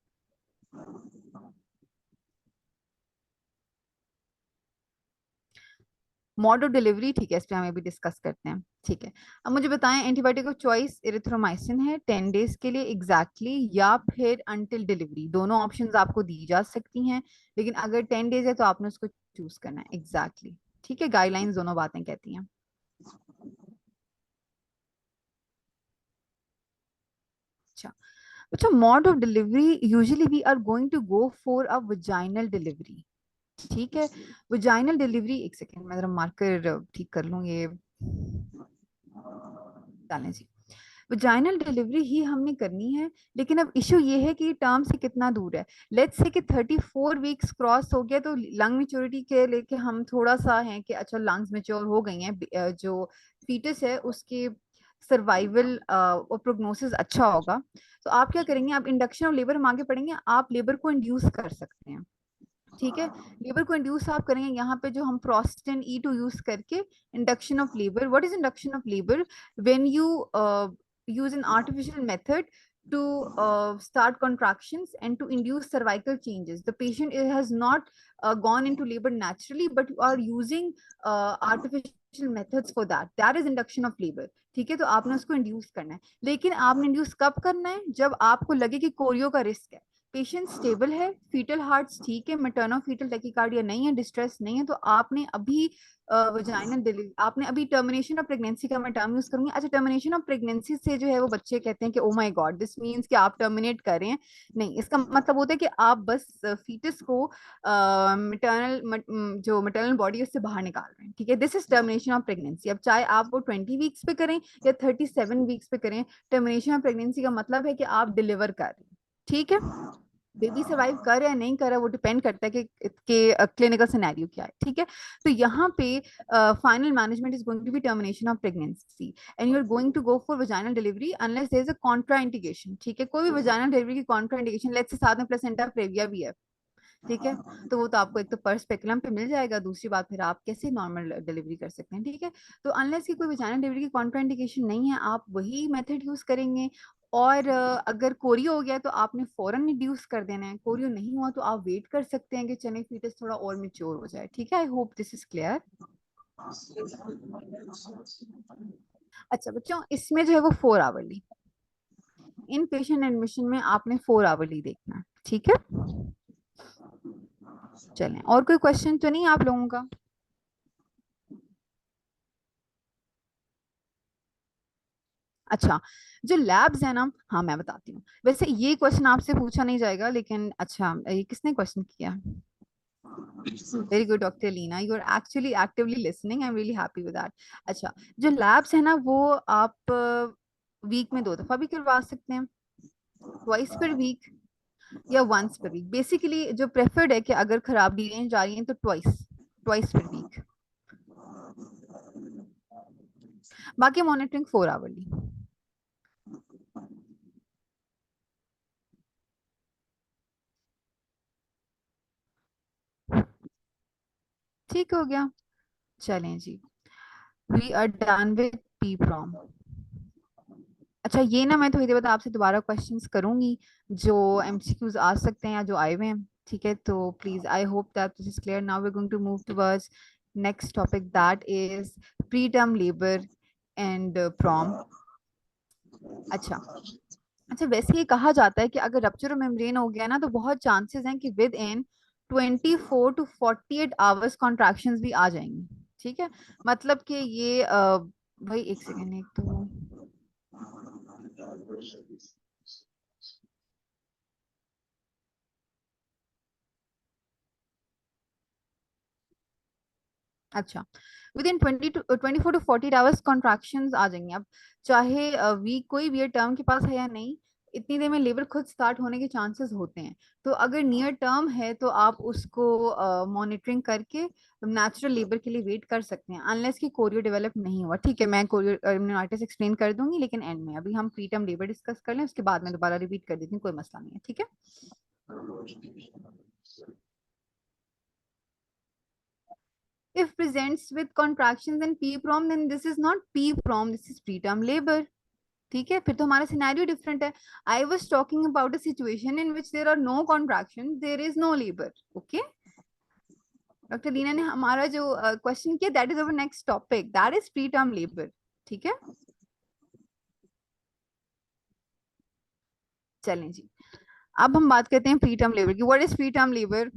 Mode of delivery, ठीक है, इस पे हम अभी डिस्कस करते हैं। ठीक है, अब मुझे बताएं, एंटीबायोटिक ऑफ चॉइस इरिथ्रोमाइसिन है 10 डेज के लिए एग्जैक्टली या फिर अंटिल डिलीवरी, दोनों ऑप्शंस आपको दी जा सकती हैं, लेकिन अगर 10 डेज है तो आपने उसको चूज करना है एग्जैक्टली। ठीक है, गाइडलाइंस दोनों बातें कहती हैं। अच्छा अच्छा, mode of delivery usually we are going to go for a vaginal delivery. ठीक है, वजाइनल डिलीवरी, एक सेकेंड मैं जरा मार्कर ठीक कर लूँ, ये डालें जी। वजाइनल डिलीवरी ही हमने करनी है, लेकिन अब इशू ये है कि टर्म से कितना दूर है। लेट्स से कि 34 वीक्स क्रॉस हो गया तो लंग मेच्योरिटी के लेके हम थोड़ा सा हैं कि अच्छा लंग्स मेच्योर हो गई हैं, जो फीटस है उसके सर्वाइवल और प्रोग्नोसिस अच्छा होगा। तो आप क्या करेंगे, आप इंडक्शन ऑफ लेबर, हम आगे पढ़ेंगे, आप लेबर को इंड्यूस कर सकते हैं। ठीक है, लेबर को इंड्यूस आप करेंगे यहाँ पे जो हम प्रोस्टेन E2 यूज करके, induction of labour. What is induction of labour? When you use an artificial method to start contractions and to induce cervical changes. The patient has not gone into labor naturally, but you are using artificial methods for that. That is induction of labor. ठीक है, तो आपने उसको induce करना है, लेकिन आपने induce कब करना है? जब आपको लगे कि कोरियो का रिस्क है, पेशेंट स्टेबल है, फीटल हार्ट्स ठीक है, मैटरनो फीटल टैकीकार्डिया नहीं है, डिस्ट्रेस नहीं है, तो आपने अभी वजाइनल डिलीवरी, आपने अभी टर्मिनेशन ऑफ प्रेगनेंसी का मैं टर्म यूज करूंगी। अच्छा, टर्मिनेशन ऑफ प्रेगनेंसी से जो है वो बच्चे कहते हैं कि oh my God this means कि आप टर्मिनेट कर रहे हैं। नहीं, इसका मतलब होता है कि आप बस फीटस को मैटरनल जो मैटरनल बॉडी उससे बाहर निकाल रहे हैं। ठीक है, this is termination of pregnancy. अब चाहे आप वो 20 वीक्स पे करें या 37 वीक्स पे करें, टर्मिनेशन ऑफ प्रेगनेंसी का मतलब है कि आप डिलीवर कर रहे हैं। ठीक है, बेबी सर्वाइव कर रहा है नहीं कर रहा, वो डिपेंड करता है कि क्लिनिकल सिनेरियो क्या है। ठीक है, तो यहाँ पे final management is going to be termination of pregnancy and you are going to go for vaginal delivery unless there is a contraindication. ठीक है, कोई भी वजाइनल डिलीवरी की कॉन्ट्राइंडिकेशन, लेट्स से साथ में प्लेसेंटा प्रेविया भी है, ठीक है, तो वो तो आपको एक तो पर स्पेकुलम पे मिल जाएगा, दूसरी बात फिर आप कैसे नॉर्मल डिलीवरी कर सकते हैं। ठीक है, तो अनलेस की कोई वजाइनल डिलीवरी की कॉन्ट्राइंडिकेशन नहीं है, आप वही मेथड यूज करेंगे। और अगर कोरियो हो गया तो आपने फौरन इंड्यूस कर देना है, कोरियो नहीं हुआ तो आप वेट कर सकते हैं कि चने फीटस थोड़ा और मेच्योर हो जाए। ठीक है, I hope this is clear. अच्छा बच्चों, इसमें जो है वो 4 आवरली, इन पेशेंट एडमिशन में आपने 4 आवरली देखना है। ठीक है, चलें, और कोई क्वेश्चन तो नहीं आप लोगों का? अच्छा, जो लैब्स है ना, हाँ मैं बताती हूँ, वैसे ये क्वेश्चन आपसे पूछा नहीं जाएगा, लेकिन अच्छा ये किसने क्वेश्चन किया? Very good doctor Leena, you are actually actively listening, I am really happy with that. अच्छा, जो लैब्स है ना वो आप वीक में 2 दफा भी करवा सकते हैं, ट्वाइस पर वीक या वंस पर वीक। बेसिकली जो प्रेफर्ड है कि अगर खराबी रेंज आ रही है तो ट्वाइस ट्वाइस पर वीक, बाकी मॉनिटरिंग 4 आवरली। ठीक हो गया, चलें जी, we are done with P PROM. अच्छा, ये ना मैं थोड़ी देर बाद आपसे दोबारा क्वेश्चंस करूंगी जो एमसीक्यूज आ सकते हैं या जो आए हुए हैं। ठीक है, तो please I hope that this is clear. Now we are going to move towards next topic, that is pre term labour and PROM. अच्छा अच्छा, वैसे ये कहा जाता है कि अगर रप्चर मेम्ब्रेन हो गया ना तो बहुत चांसेस हैं कि with in 24 to 48 hours contractions भी आ जाएंगी। ठीक है, मतलब कि ये भाई एक सेकेंड, एक तो अच्छा, within 24 to 48 hours contractions आ जाएंगे। अब चाहे वीक कोई भी टर्म के पास है या नहीं, इतनी देर में लेबर खुद स्टार्ट होने के चांसेस होते हैं। तो अगर नियर टर्म है तो आप उसको मॉनिटरिंग करके नेचुरल लेबर के लिए वेट कर सकते हैं, अनलेस कि कोरियो डेवलप नहीं हुआ। ठीक है, मैं कोरियो इम्यूनाइटिस एक्सप्लेन कर दूंगी, लेकिन एंड में अभी हम प्री टर्म लेबर डिस्कस कर लें, उसके बाद मैं दोबारा रिपीट कर देती हूँ, कोई मसला नहीं है। ठीक है, if presents with contractions and P-prom, then this is not P-prom, this is preterm labor. ठीक है, फिर तो हमारा सिनेरियो डिफरेंट है. I was talking about a situation in which there are no contraction, there is no labour. Okay, doctor Leena ने हमारा जो question किया, that is our next topic, that is pre term labour. ठीक है, चलें जी, अब हम बात करते हैं प्री टर्म लेबर की. What is pre term labour?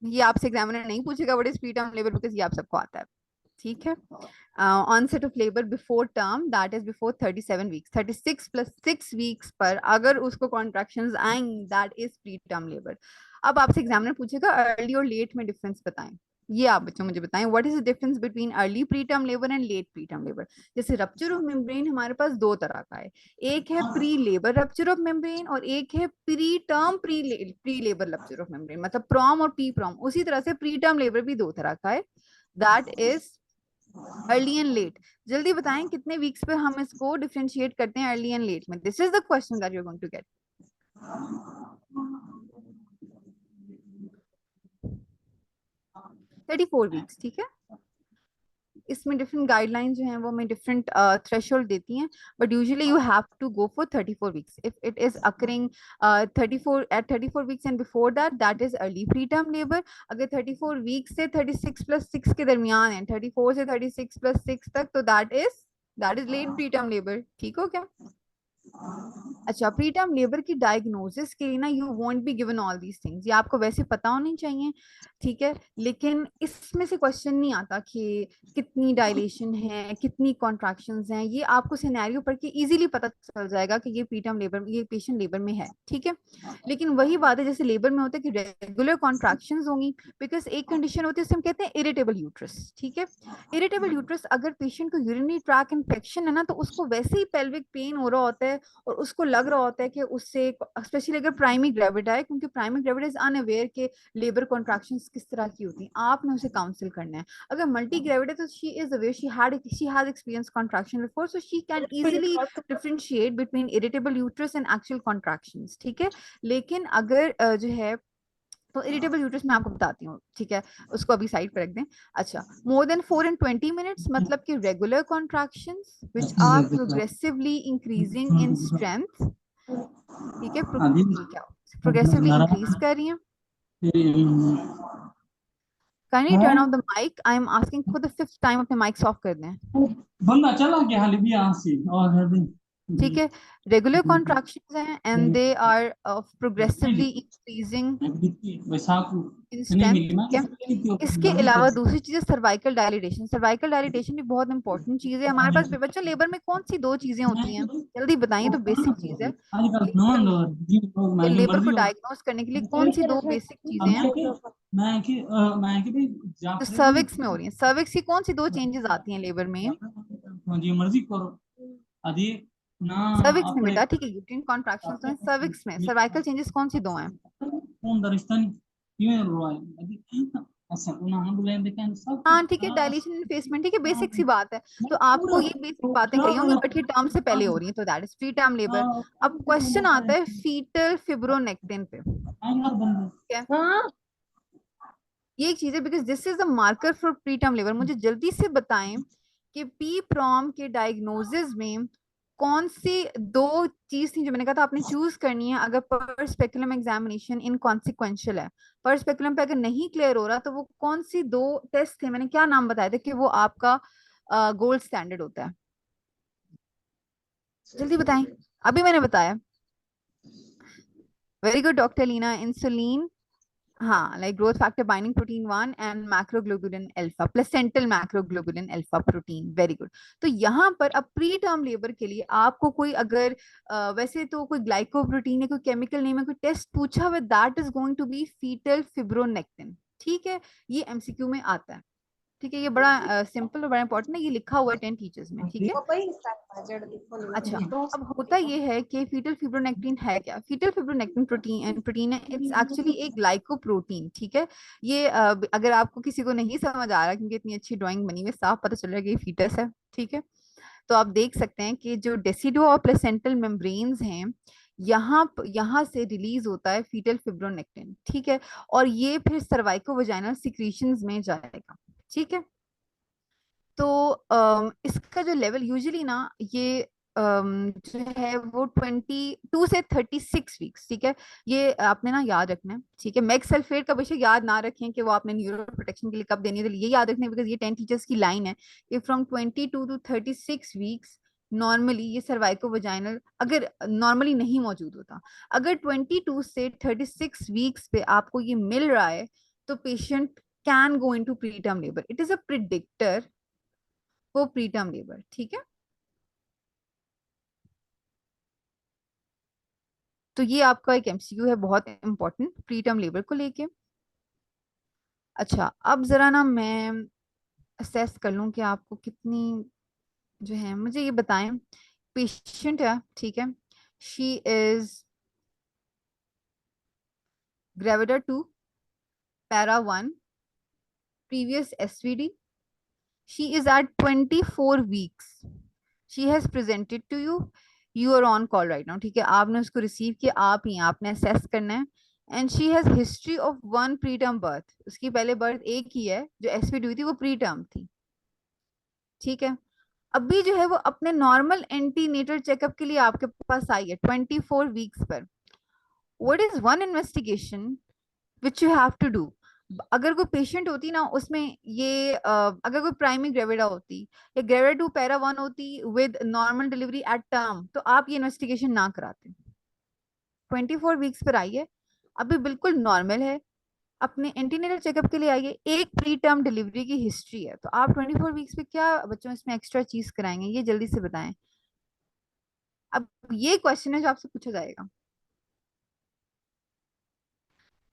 ये आपसे एग्जामिनर नहीं पूछेगा what is pre term labour, because ये आप सबको आता है. ठीक है, onset of labour before term, that is before 37 weeks. 36 plus 6 weeks पर अगर उसको कॉन्ट्रैक्शंस आएंगी, that is pre term labour. अब आपसे एग्जामिनर पूछेगा अर्ली और लेट में डिफरेंस बताएं. ये आप बच्चों मुझे बताएं, what is the difference between early pre term labour and let pre term labour. जैसे रप्चर ऑफ मेम्ब्रेन हमारे पास दो तरह का है, एक है pre labour rupture of membrane और एक है pre term pre labour rupture of membrane, मतलब प्रॉम और पी प्रॉम. उसी तरह से प्री टर्म लेबर भी दो तरह का है, that is early and late. जल्दी बताएं कितने वीक्स पे हम इसको डिफरेंशिएट करते हैं अर्ली एंड लेट में. This is the question that you are going to get. 34 weeks. ठीक है, इसमें डिफरेंट गाइडलाइंस जो हैं वो हमें डिफरेंट थ्रेशोल्ड देती हैं, but usually you have to go for 34 weeks. If it is occurring 34 weeks and before that, that is early pre term labour. अगर 34 वीक्स से 36 प्लस 6 के दरमियान है, 34 से 36 प्लस 6 तक, तो that is late pre term labour. ठीक हो क्या? अच्छा, प्री टर्म लेबर की डायग्नोसिस के लिए ना you won't be given all these things, ये आपको वैसे पता होनी चाहिए. ठीक है, लेकिन इसमें से क्वेश्चन नहीं आता कि कितनी डायलेशन है, कितनी कॉन्ट्रैक्शंस हैं. ये आपको सिनेरियो पढ़ के इजीली पता चल जाएगा कि ये प्री टर्म लेबर, ये पेशेंट लेबर में है. ठीक है, लेकिन वही बात है जैसे लेबर में होता है कि रेगुलर कॉन्ट्रैक्शंस होंगी, बिकॉज एक कंडीशन होती है उसे हम कहते हैं इरिटेबल यूट्रस. ठीक है, इरिटेबल यूट्रस, अगर पेशेंट को यूरिनरी ट्रैक इन्फेक्शन है ना, तो उसको वैसे ही पेल्विक पेन हो रहा होता है और उसको लग रहा होता है कि उससे, स्पेशली अगर प्राइमरी ग्रेविड है, क्योंकि प्राइमरी ग्रेविड इज अनअवेयर के लेबर कॉन्ट्रैक्शंस किस तरह की होती हैं, आपने उसे काउंसिल करना है. अगर मल्टी ग्रेविड है तो she is aware, she has experience contraction before, so she can easily differentiate between irritable uterus and actual contractions. ठीक है, लेकिन अगर जो है तो इरिटेबल यूट्रस मैं आपको बताती हूँ. ठीक है, उसको अभी साइड पर रख दें. अच्छा, मोर देन 4 and 20 minutes, मतलब कि regular contractions which are progressively increasing in strength. ठीक है, प्रोग्रेसिवली इंक्रीज कर रही हैं. Kindly turn off the mic. I am asking for the 5th time अपने mics off कर दें. बंदा चला गया हाल भी यहाँ से और है भी. ठीक है, रेगुलर कॉन्ट्रैक्शंस हैं and they are progressively increasing in strength. इसके अलावा दूसरी चीज है सर्वाइकल डायलिटेशन. सर्वाइकल डायलिटेशन भी बहुत इंपॉर्टेंट चीज है. हमारे पास बच्चों लेबर में कौन सी दो चीजें होती हैं, जल्दी बताइए. तो बेसिक चीज है, लेबर को डायग्नोस करने के लिए कौन सी दो बेसिक चीजें हैं जो सर्विक्स में हो रही हैं. सर्विक्स की कौन सी दो चेंजेस आती हैं लेबर में? मर्जी करो अभी ना सर्विक्स में बेटा. ठीक है, यूट्राइन कॉन्ट्रैक्शंस तो हैं सर्विक्स में. सर्वाइकल चेंजेस कौन सी दो हैं? कौन दरिस्तान क्यों रोआ अभी ऐसा उन्होंने बुलाए देखें सब. हाँ ठीक है, डायलेशन इन्फेसमेंट. ठीक है, बेसिक सी बात है. तो आपको ये बेसिक बातें कही होंगी, बट ये टर्म से पहले हो रही है, तो that is pre term labour. अब क्वेश्चन आता है फीटल फिब्रोनेक्टिन पे. ये एक चीज है, because this is the marker for pre term labour. मुझे जल्दी से बताएं कि पी प्रॉम के डायग्नोसिस में कौन सी दो चीज थी जो मैंने कहा था आपने चूज करनी है अगर पर स्पेकुलम एग्जामिनेशन इनकॉन्सिक्वेंशियल है. पर स्पेकुलम पे अगर नहीं क्लियर हो रहा तो वो कौन सी दो टेस्ट थे, मैंने क्या नाम बताया था कि वो आपका गोल्ड स्टैंडर्ड होता है? जल्दी बताएं. अभी मैंने बताया. Very good doctor Leena. Insulin, हाँ, like growth factor binding protein 1 and macroglobulin alpha, placental macroglobulin alpha protein. Very good. तो यहाँ पर अब प्री टर्म लेबर के लिए आपको कोई अगर वैसे तो कोई ग्लाइकोप्रोटीन है, कोई केमिकल नेम है, कोई टेस्ट पूछा हुआ, that is going to be fetal fibronectin. ठीक है, ये एमसीक्यू में आता है. ठीक है, ये बड़ा सिंपल और बड़ा इंपॉर्टेंट है, ये लिखा हुआ है 10 टीचर्स में. ठीक है, अच्छा. अब होता ये है कि फीटल फिब्रोनेक्टिन है क्या? फीटल फिब्रोनेक्टिन प्रोटीन है. इट्स एक्चुअली एक ग्लाइकोप्रोटीन. ठीक है, ये अगर आपको किसी को नहीं समझ आ रहा क्योंकि इतनी अच्छी ड्राइंग बनी हुई, साफ पता चल रहा है कि ये फीटस है. ठीक है, तो आप देख सकते हैं कि जो डेसिडुआ और प्लेसेंटल मेम्ब्रेन्स हैं, यहाँ से रिलीज होता है फीटल फिब्रोनेक्टिन. ठीक है, और ये फिर सर्वाइको वजाइनल सिक्रीशंस में जाएगा. ठीक है, तो इसका जो लेवल यूजुअली ना, ये जो है वो 22 से 36 वीक्स, ठीक है। ये आपने ना याद रखना है, ठीक है। मैक्स सल्फेट का बेशक याद ना रखें कि वो आपने न्यूरो प्रोटेक्शन के लिए कब देनी है, तो ये याद रखना है बिकॉज ये 10 टीचर्स की लाइन है कि फ्रॉम 22 to 36 वीक्स नॉर्मली ये सर्वाइको वजाइनल अगर नॉर्मली नहीं मौजूद होता, अगर 22 से 36 वीक्स पे आपको ये मिल रहा है तो patient can go into preterm labour. It is a predictor वो प्रीटर्म लेबर, ठीक है। तो ये आपका एक एमसीक्यू है बहुत इंपॉर्टेंट प्रीटर्म लेबर को लेके। अच्छा, अब जरा ना मैं असेस कर लूं कि आपको कितनी जो है, मुझे ये बताएं। पेशेंट है, ठीक है, she is gravida 2, para 1, previous SVD, she is at 24 weeks, she has presented to you, you are on call right now, ठीक है। आपने उसको रिसीव किया, आप ही आपने असेस करना है। And she has history of one pre term birth, उसकी पहले बर्थ एक ही है, जो एसपीडी हुई थी वो प्री टर्म थी, ठीक है। अभी जो है वो अपने नॉर्मल एंटीनेटल चेकअप के लिए आपके पास आई है 24 वीक्स पर। What is one investigation which you have to do? अगर कोई पेशेंट होती ना उसमें ये अगर कोई प्राइमरी ग्रेविडा होती या ग्रेविडा 2 पैरा 1 होती with normal delivery at term, तो आप ये इन्वेस्टिगेशन ना कराते। 24 वीक्स पर आई है, अभी बिल्कुल नॉर्मल है, अपने एंटीनेटल चेकअप के लिए आई है, एक प्री टर्म डिलीवरी की हिस्ट्री है, तो आप 24 वीक्स पे क्या बच्चों इसमें एक्स्ट्रा चीज कराएंगे, ये जल्दी से बताएं। अब ये क्वेश्चन है जो आपसे पूछा जाएगा।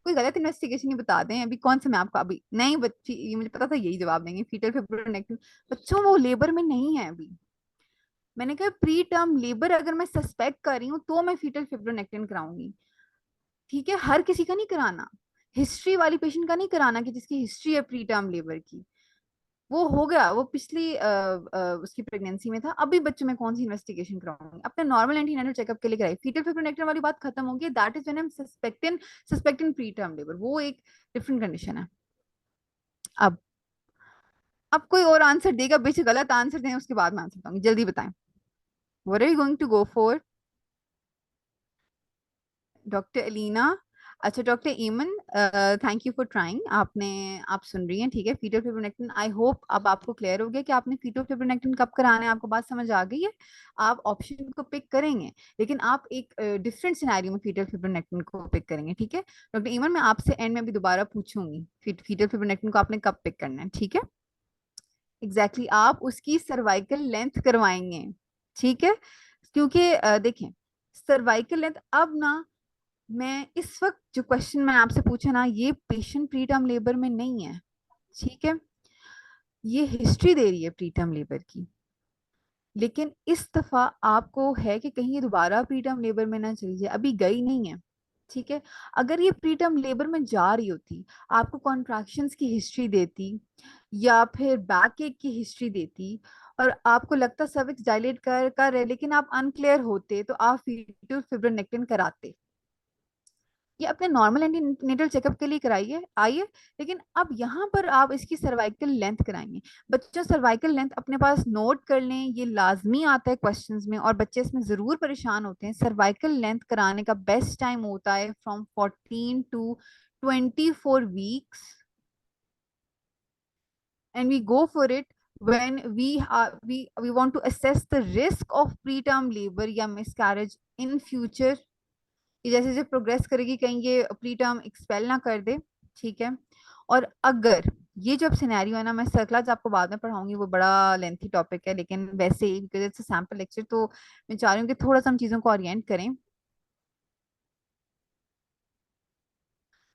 कोई गलत इन्वेस्टिगेशन नहीं बता दें अभी, कौन सा मैं आपको अभी नहीं बच्ची, ये मुझे पता था यही जवाब देंगे, फीटल फिब्रोनेक्टिन। बच्चों वो लेबर में नहीं है अभी, मैंने कहा प्री टर्म लेबर अगर मैं सस्पेक्ट कर रही हूँ तो मैं फीटल फिब्रोनेक्टिन कराऊंगी, ठीक है। हर किसी का नहीं कराना, हिस्ट्री वाली पेशेंट का नहीं कराना कि जिसकी हिस्ट्री है प्री टर्म लेबर की, वो हो गया, वो पिछली उसकी प्रेगनेंसी में था। अभी बच्चे में कौन सी इन्वेस्टिगेशन कराऊंगी, अपने नॉर्मल एंटीनेटल चेकअप के लिए कराई। फीटल फिब्रोनेक्टिन वाली बात खत्म होगी, that is when I am suspecting pre term labour, वो एक डिफरेंट कंडीशन है। अब अब कोई और आंसर देगा, बेशक गलत आंसर दें उसके बाद मैं आंसर दूंगी, जल्दी बताएं। What are you going to go for? Doctor Elina, अच्छा doctor Eman, thank you for trying, आपने आप सुन रही हैं, ठीक है। फीटल फिब्रोनेक्टिन, आई होप अब आपको क्लियर हो गया कि आपने फीटल फिब्रोनेक्टिन कब कराना है, आपको बात समझ आ गई है। आप ऑप्शन को पिक करेंगे लेकिन आप एक डिफरेंट सिनेरियो में फीटल फिब्रोनेक्टिन को पिक करेंगे, ठीक है। डॉक्टर ईमन, मैं आपसे एंड में भी दोबारा पूछूंगी फीटल फिब्रोनेक्टिन को आपने कब पिक करना है, ठीक है। एग्जैक्टली exactly, आप उसकी सर्वाइकल लेंथ करवाएंगे, ठीक है। क्योंकि देखें सर्वाइकल लेंथ अब ना, मैं इस वक्त जो क्वेश्चन मैं आपसे पूछा ना, ये पेशेंट प्री टर्म लेबर में नहीं है, ठीक है। ये हिस्ट्री दे रही है प्री टर्म लेबर की, लेकिन इस दफा आपको है कि कहीं ये दोबारा प्री टर्म लेबर में ना चली जाए, अभी गई नहीं है, ठीक है। अगर ये प्री टर्म लेबर में जा रही होती, आपको कॉन्ट्रैक्शंस की हिस्ट्री देती या फिर बैक एक की हिस्ट्री देती और आपको लगता सर्विक्स डायलेट कर रहे, लेकिन आप अनक्लियर होते, तो आप फीटल फिब्रोनेक्टिन कराते। ये अपने नॉर्मल एंटीनेटल चेकअप के लिए कराइए आइए, लेकिन अब यहाँ पर आप इसकी सर्वाइकल लेंथ कराएंगे। बच्चों सर्वाइकल लेंथ अपने पास नोट कर लें, ये लाजमी आता है क्वेश्चंस में और बच्चे इसमें जरूर परेशान होते हैं। सर्वाइकल लेंथ कराने का बेस्ट टाइम होता है from 14 to 24 weeks, and we go for it when we want to assess the risk of preterm labor या miscarriage in future, कि जैसे जैसे प्रोग्रेस करेगी कहीं ये प्री टर्म एक्सपेल ना कर दे, ठीक है। और अगर ये जो सिनेरियो है ना, मैं सर्कलाज आपको बाद में पढ़ाऊंगी, वो बड़ा लेंथी टॉपिक है, लेकिन वैसे ही बिकॉज इट्स सैम्पल लेक्चर, तो मैं चाह रही हूँ कि थोड़ा सा हम चीजों को ओरिएंट करें।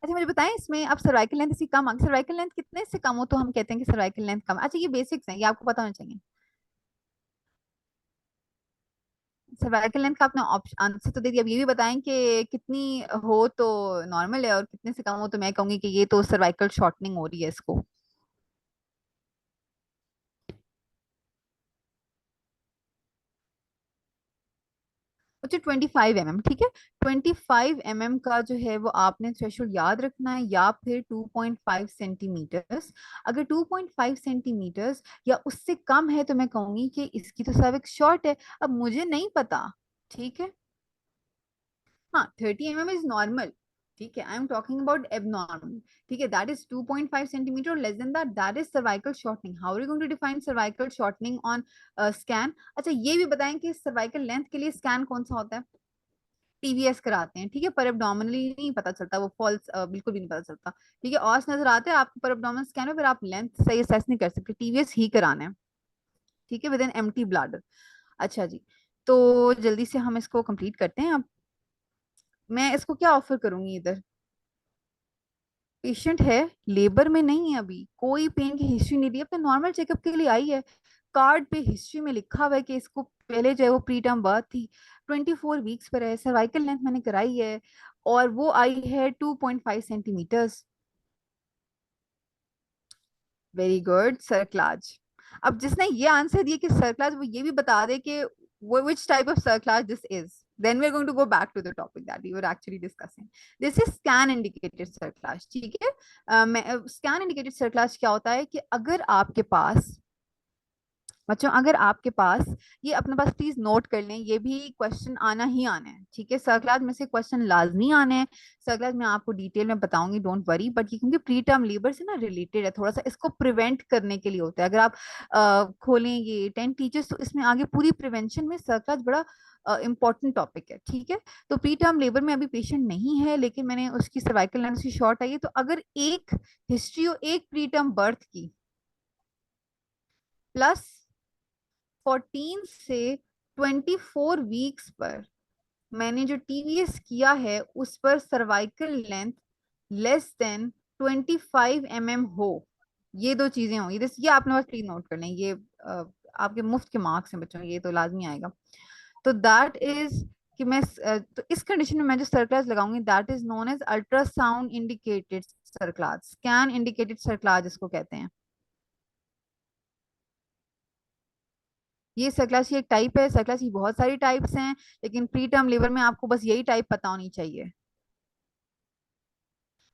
अच्छा मुझे बताएं, इसमें अब सर्वाइकल लेंथ इसकी कम, सर्वाइकल लेंथ कितने से कम हो तो हम कहते हैं कि सर्वाइकल लेंथ कम। अच्छा ये बेसिक्स हैं, ये आपको पता होना चाहिए। सर्वाइकल लेंथ का आपने ऑप्शन आंसर तो दे दिया, अब ये भी बताएं कि कितनी हो तो नॉर्मल है और कितने से कम हो तो मैं कहूंगी कि ये तो सर्वाइकल शॉर्टनिंग हो रही है इसको। बच्चों 25 mm, ठीक है। 25 mm का जो है वो आपने थ्रेशोल्ड याद रखना है, या फिर 2.5 सेंटीमीटर्स। अगर 2.5 सेंटीमीटर्स या उससे कम है तो मैं कहूंगी कि इसकी तो सर्विक्स शॉर्ट है। अब मुझे नहीं पता, ठीक है। हाँ, 30 mm इज नॉर्मल, ठीक है। I am talking about abnormal, ठीक है। दैट इज 2.5 सेंटीमीटर और less than that, that is cervical shortening. How are you going to define cervical shortening on scan? अच्छा, ये भी बताएं कि सर्वाइकल लेंथ के लिए स्कैन कौन सा होता है? टीवीएस कराते हैं, ठीक है। पर एब्डोमिनली नहीं पता चलता, वो फॉल्स बिल्कुल भी नहीं पता चलता, ठीक है। ऑस नजर आते हैं आपको पर एब्डोमिनल स्कैन में, फिर आप लेंथ सही असेस नहीं कर सकते, टीवीएस ही कराना है, ठीक है, विद एन एम्प्टी ब्लैडर। अच्छा जी, तो जल्दी से हम इसको कंप्लीट करते हैं। अब मैं इसको क्या ऑफर करूंगी इधर? पेशेंट है, लेबर में नहीं है, अभी कोई पेन की हिस्ट्री नहीं दी, अब तो नॉर्मल चेकअप के लिए आई है। कार्ड पे हिस्ट्री में लिखा हुआ है कि इसको पहले जो है वो प्री टर्म बर्थ थी, 24 वीक्स पर है, सर्वाइकल लेंथ मैंने कराई है, और वो आई है 2.5 सेंटीमीटर्स। Very good सर्कलाज। अब जिसने ये आंसर दिया कि सर्कलाज, वो ये भी बता दे कि वो which type of सर्कलाज this is. Then we're going to go back to the topic that we were actually discussing. This is scan indicated सर्कलाज, ठीक है। स्कैन इंडिकेटेड सर्कलाज क्या होता है कि अगर आपके पास, बच्चों अगर आपके पास, ये अपने पास प्लीज नोट कर लें, ये भी क्वेश्चन आना ही आना है, ठीक है। सर्कलाज में से क्वेश्चन लाजमी आने हैं। सर्कलाज में आपको डिटेल में बताऊंगी, डोंट वरी, बट ये क्योंकि प्री टर्म लेबर से ना रिलेटेड है, थोड़ा सा इसको प्रिवेंट करने के लिए होता है। अगर आप खोलें ये 10 टीचर्स, तो इसमें आगे पूरी प्रिवेंशन में सर्कलाज बड़ा इंपॉर्टेंट टॉपिक है, ठीक है। तो प्री टर्म लेबर में अभी पेशेंट नहीं है, लेकिन मैंने उसकी सर्वाइकल लेंथ की शॉर्ट आई है, तो अगर एक हिस्ट्री हो एक प्री टर्म बर्थ की प्लस 14 से 24 वीक्स पर मैंने जो टीवीएस किया है उस पर cervical length less than 25 mm हो, ये दो चीजें होंगी, ये आपने बस प्लीज नोट कर लें, ये आपके मुफ्त के मार्क्स हैं बच्चों, ये तो लाजमी आएगा। तो दैट इज कि मैं तो इस कंडीशन में मैं जो सर्कलाज लगाऊंगी that is known as ultrasound indicated cerclage, scan indicated cerclage इसको कहते हैं। ये सर्कलास की एक टाइप है, सर्कलास की बहुत सारी टाइप्स हैं, लेकिन प्री टर्म लेबर में आपको बस यही टाइप पता होनी चाहिए।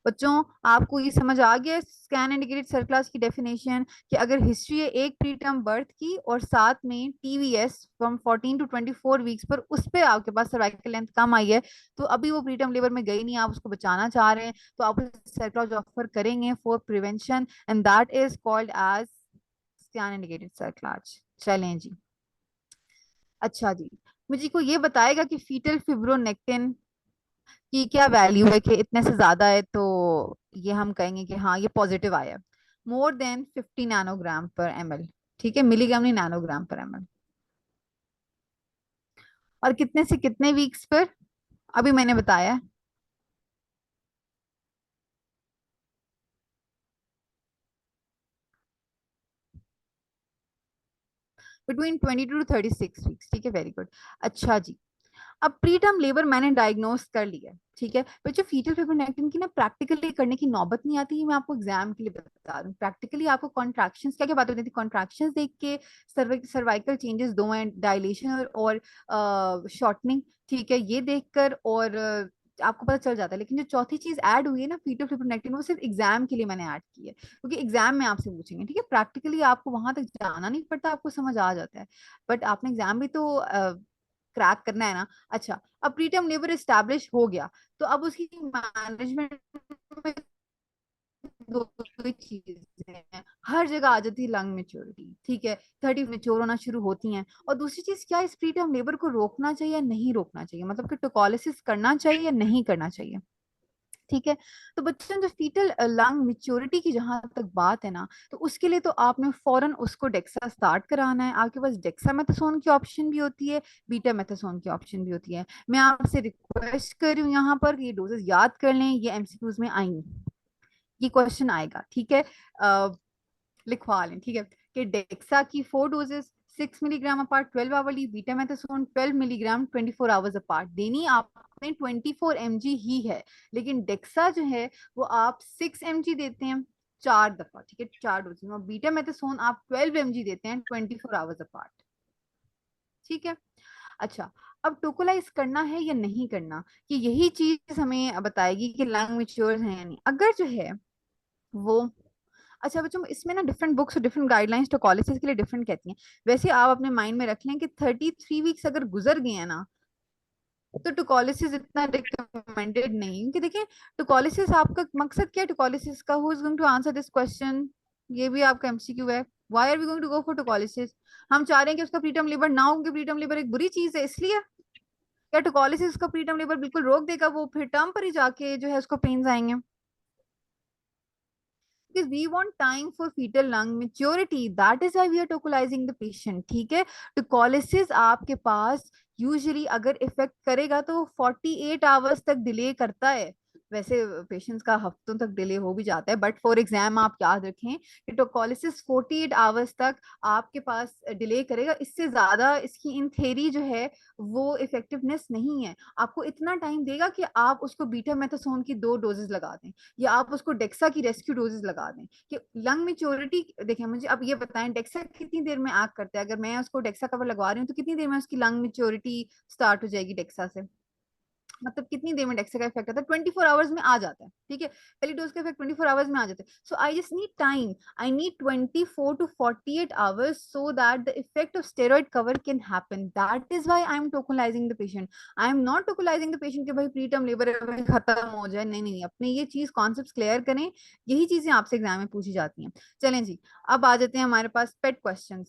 बच्चों आपको ये समझ आ गया स्कैन इंडिकेटेड सर्कलास की डेफिनेशन, कि अगर हिस्ट्री है एक प्री टर्म बर्थ की और साथ में टीवीएस फ्रॉम 14 टू 24 वीक्स पर, उस पे आपके पास सर्वाइकल लेंथ कम आई है, तो अभी वो प्री टर्म लेबर में गई नहीं, आप उसको बचाना चाह रहे हैं, तो आप सर्कलास ऑफर करेंगे for prevention, and that is called as scan indicated cerclage. चलें जी। अच्छा जी, मुझे को ये बताएगा कि फीटल फिब्रोनेक्टिन की क्या वैल्यू है, कि इतने से ज्यादा है तो ये हम कहेंगे कि हाँ ये पॉजिटिव आया, मोर देन 50 नैनोग्राम पर ml, ठीक है, मिलीग्राम नहीं नैनोग्राम पर ml। और कितने से कितने वीक्स पर, अभी मैंने बताया, बिटवीन 22 to 36 वीक्स, ठीक है, वेरी गुड। अच्छा जी, अब प्री टर्म लेबर मैंने डायग्नोस कर लिया, ठीक है। पर जो फीटल फिब्रोनेक्टिन की ना प्रैक्टिकली करने की नौबत नहीं आती है, मैं आपको एग्जाम के लिए बता दूं, प्रैक्टिकली आपको कॉन्ट्रैक्शंस क्या क्या बात होती थी, कॉन्ट्रैक्शंस देख के सर्वाइकल चेंजेस दो हैं, डायलेशन और शॉर्टनिंग, ठीक है, ये देखकर और आपको पता चल जाता है। लेकिन जो चौथी चीज ऐड हुई है ना फीटल फिब्रोनेक्टिन, वो सिर्फ एग्जाम के लिए मैंने ऐड की है, क्योंकि एग्जाम में आपसे पूछेंगे, ठीक है। प्रैक्टिकली आपको वहां तक जाना नहीं पड़ता, आपको समझ आ जाता है, बट आपने एग्जाम भी तो क्रैक करना है ना। अच्छा, अब प्रीटर्म लेबर एस्टैब्लिश हो गया, तो अब उसकी मैनेजमेंट में दो ही चीजें हैं, हर जगह आ जाती है लंग मेच्योरिटी, ठीक है, 30 मेच्योर होना शुरू होती हैं, और दूसरी चीज क्या, इस प्रीटर्म लेबर को रोकना चाहिए या नहीं रोकना चाहिए, मतलब कि टोकोलिसिस करना चाहिए या नहीं करना चाहिए, ठीक है। तो बच्चों जो फीटल लंग मेच्योरिटी की जहां तक बात है ना, तो उसके लिए तो आपने फौरन उसको डेक्सा स्टार्ट कराना है। आपके पास डेक्सामेथासोन की ऑप्शन भी होती है, बीटामेथासोन की ऑप्शन भी होती है। मैं आपसे रिक्वेस्ट कर रही हूँ यहाँ पर ये डोजेस याद कर लें, ये एमसीक्यूज में आएंगी, ये क्वेश्चन आएगा, ठीक है। लिखवा लें, ठीक है, कि डेक्सा की 4 doses 6 milligram apart 12 hourly, betamethasone 12 milligram 24 hours apart देनी आपने 24 mg ही है, लेकिन डेक्सा जो है वो आप 6 mg देते हैं 4 दफा, ठीक है, 4 डोज, और बीटामेथासोन आप 12 mg देते हैं 24 आवर्स अपार्ट, ठीक है। अच्छा, अब टोकोलाइज करना है या नहीं करना, कि यही चीज हमें बताएगी कि लंग मैच्योर है या नहीं। अगर जो है वो, अच्छा बच्चों इसमें ना डिफरेंट बुक्स और डिफरेंट गाइडलाइंस टोकोलिसिस के लिए डिफरेंट कहती हैं। वैसे आप अपने माइंड में रख लें कि 33 वीक्स अगर गुजर गए हैं ना, तो टोकोलिसिस इतना रिकमेंडेड नहीं, क्योंकि देखिए टोकोलिसिस आपका मकसद क्या है टोकोलिसिस का, who is going to answer this question, ये भी आपका एमसीक्यू है। Why are we going to go for tocolysis? हम चाह रहे हैं कि उसका प्रीटर्म लेबर ना हो, क्योंकि प्रीटर्म लेबर एक बुरी चीज है, इसलिए। क्या टोकोलिसिस का प्रीटर्म लेबर बिल्कुल रोक देगा, वो फिर टर्म पर ही जाके जो है उसको पेन्स आएंगे? Because we want time for fetal lung maturity, that is why we are tocalizing the patient, ठीक है। टोकोलिसिस आपके पास यूजुअली अगर इफेक्ट करेगा तो 48 आवर्स तक डिले करता है। वैसे पेशेंट्स का हफ्तों तक डिले हो भी जाता है, बट फॉर एग्जाम आप याद रखें कि टोकोलिसिस 48 आवर्स तक आपके पास डिले करेगा, इससे ज्यादा इसकी इन थेरी जो है वो इफेक्टिवनेस नहीं है। आपको इतना टाइम देगा कि आप उसको बीटा मेथासोन की 2 डोजेस लगा दें, या आप उसको डेक्सा की रेस्क्यू डोजेस लगा दें। कि लंग मेच्योरिटी, देखें मुझे अब ये बताएं डेक्सा कितनी देर में एक्ट करता है? अगर मैं उसको डेक्सा कवर लगवा रही हूँ तो कितनी देर में उसकी लंग मेच्योरिटी स्टार्ट हो जाएगी डेक्सा से? मतलब कितनी देर में डेक्सा का इफेक्ट आता है? 24 आवर्स में आ जाता है, ठीक है। पहली डोज का इफेक्ट 24 आवर्स में आ जाता है। So I just need time, I need 24 to 48 hours so that the effect of steroid cover can happen. That is why I am tocolysing the patient. I am not tocolysing the patient कि भाई preterm labour खत्म हो जाए, नहीं नहीं, अपने ये चीज कॉन्सेप्ट क्लियर करें। यही चीजें आपसे एग्जाम में पूछी जाती हैं। चलें जी, अब आ जाते हैं हमारे पास पेट क्वेश्चन।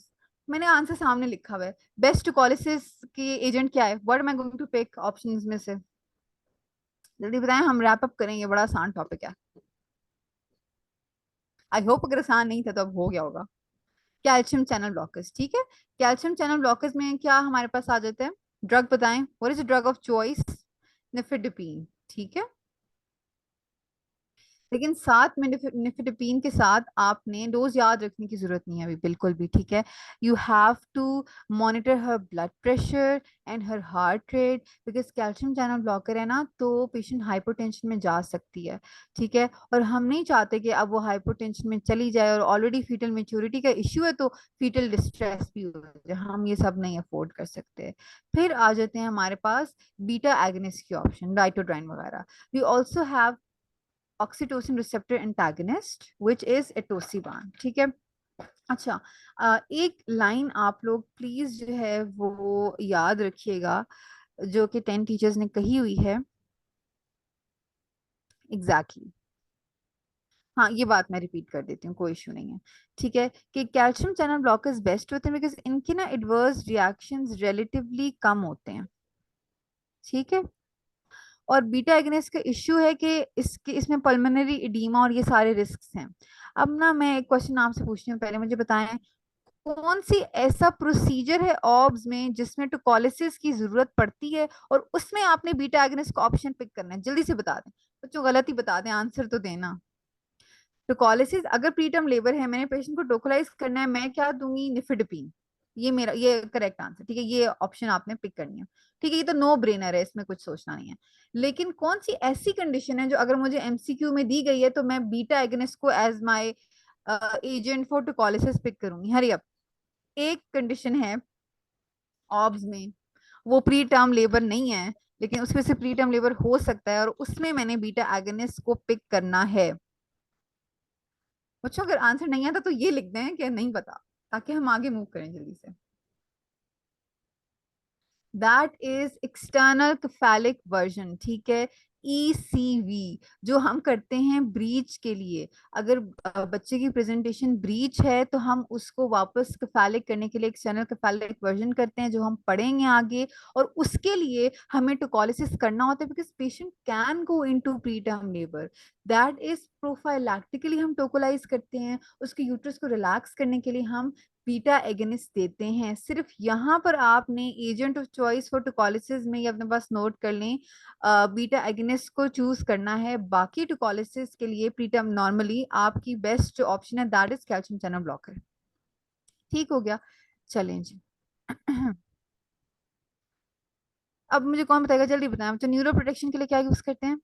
मैंने आंसर सामने लिखा हुआ है। बेस्ट टोकोलिसिस के एजेंट क्या है? What am I going to pick options में से? जल्दी बताएं, हम रैप अप करेंगे, बड़ा आसान टॉपिक है। आई होप अगर आसान नहीं था तो अब हो गया होगा। कैल्शियम चैनल ब्लॉकर्स, ठीक है। कैल्शियम चैनल ब्लॉकर्स में क्या हमारे पास आ जाते हैं? ड्रग बताएं, what is the drug of choice? Nifedipine, ठीक है। लेकिन साथ में निफेडिपिन के साथ आपने डोज याद रखने की जरूरत नहीं है अभी बिल्कुल भी, ठीक है। You have to monitor her blood pressure and her heart rate, because calcium channel blocker है ना, तो पेशेंट हाइपोटेंशन में जा सकती है, ठीक है। और हम नहीं चाहते कि अब वो हाइपोटेंशन में चली जाए, और ऑलरेडी फीटल मेच्योरिटी का इश्यू है तो फीटल डिस्ट्रेस भी हो जाए, हम ये सब नहीं अफोर्ड कर सकते। फिर आ जाते हैं हमारे पास बीटा एगनिस्ट की ऑप्शन, राइटोड्राइन वगैरह। We also have oxytocin receptor antagonist which is atosiban, ठीक है। अच्छा, एक लाइन आप लोग प्लीज जो है वो याद रखिएगा, जो कि 10 टीचर्स ने कही हुई है। Exactly exactly. हाँ, ये बात मैं रिपीट कर देती हूँ, कोई इशू नहीं है, ठीक है। कि कैल्शियम चैनल ब्लॉकर्स बेस्ट होते हैं बिकॉज इनके ना एडवर्स रिएक्शंस रिलेटिवली कम होते हैं, ठीक है। और बीटा एगनेस्ट का इश्यू है कि इसमें पल्मोनरी एडीमा और ये सारे रिस्क हैं। अब ना मैं एक क्वेश्चन आपसे पूछती हूँ, पहले मुझे बताएं कौन सी ऐसा प्रोसीजर है ऑब्स में जिसमें टोकोलिसिस की जरूरत पड़ती है और उसमें आपने बीटा एगनेस्ट का ऑप्शन पिक करना है? जल्दी से बता दें बच्चों, गलत ही बता दें, आंसर तो देना। टोकोलिसिस अगर प्रीटर्म लेबर है, मैंने पेशेंट को टोकोलाइज करना है, मैं क्या दूंगी? निफिडिपिन। ये मेरा ये करेक्ट आंसर, ठीक है। ये ऑप्शन आपने पिक करनी है, ठीक है। ये तो नो ब्रेनर है, इसमें कुछ सोचना नहीं है। लेकिन कौन सी ऐसी कंडीशन है जो अगर मुझे एमसीक्यू में दी गई है तो मैं बीटा एगनिस्ट को as my agent for tocolysis pick करूंगी? Hurry up. एक कंडीशन है ऑब्स में, वो प्री टर्म लेबर नहीं है, लेकिन उसमें से प्री टर्म लेबर हो सकता है, और उसमें मैंने बीटा एगनिस्ट को पिक करना है। बच्चों अगर आंसर नहीं आता तो ये लिख दें कि नहीं पता, ताकि हम आगे मूव करें जल्दी से। दैट इज एक्सटर्नल कैफेलिक वर्जन, ठीक है। ECV जो हम करते हैं ब्रीच के लिए, अगर बच्चे की प्रेजेंटेशन ब्रीच है तो हम उसको वापस कैफेलिक करने के लिए एक्सटर्नल कैफेलिक वर्जन करते हैं, जो हम पढ़ेंगे आगे। और उसके लिए हमें टोकोलिसिस करना होता है because patient can go into pre term labour. That is prophylactically हम टोकोलाइज करते हैं, उसके यूट्रस को रिलैक्स करने के लिए हम बीटा एगनिस्ट देते हैं। सिर्फ यहाँ पर आपने एजेंट ऑफ चॉइस फॉर टोकोलिसिस में ये अपने पास नोट कर लें, बीटा एगनिस्ट को चूज करना है। बाकी टोकोलिसिस के लिए प्रीटर्म नॉर्मली आपकी बेस्ट जो ऑप्शन है that is calcium channel blocker, ठीक हो गया। चलें जी। अब मुझे कौन बताएगा, जल्दी बताएं, तो न्यूरो प्रोटेक्शन के लिए क्या यूज करते हैं?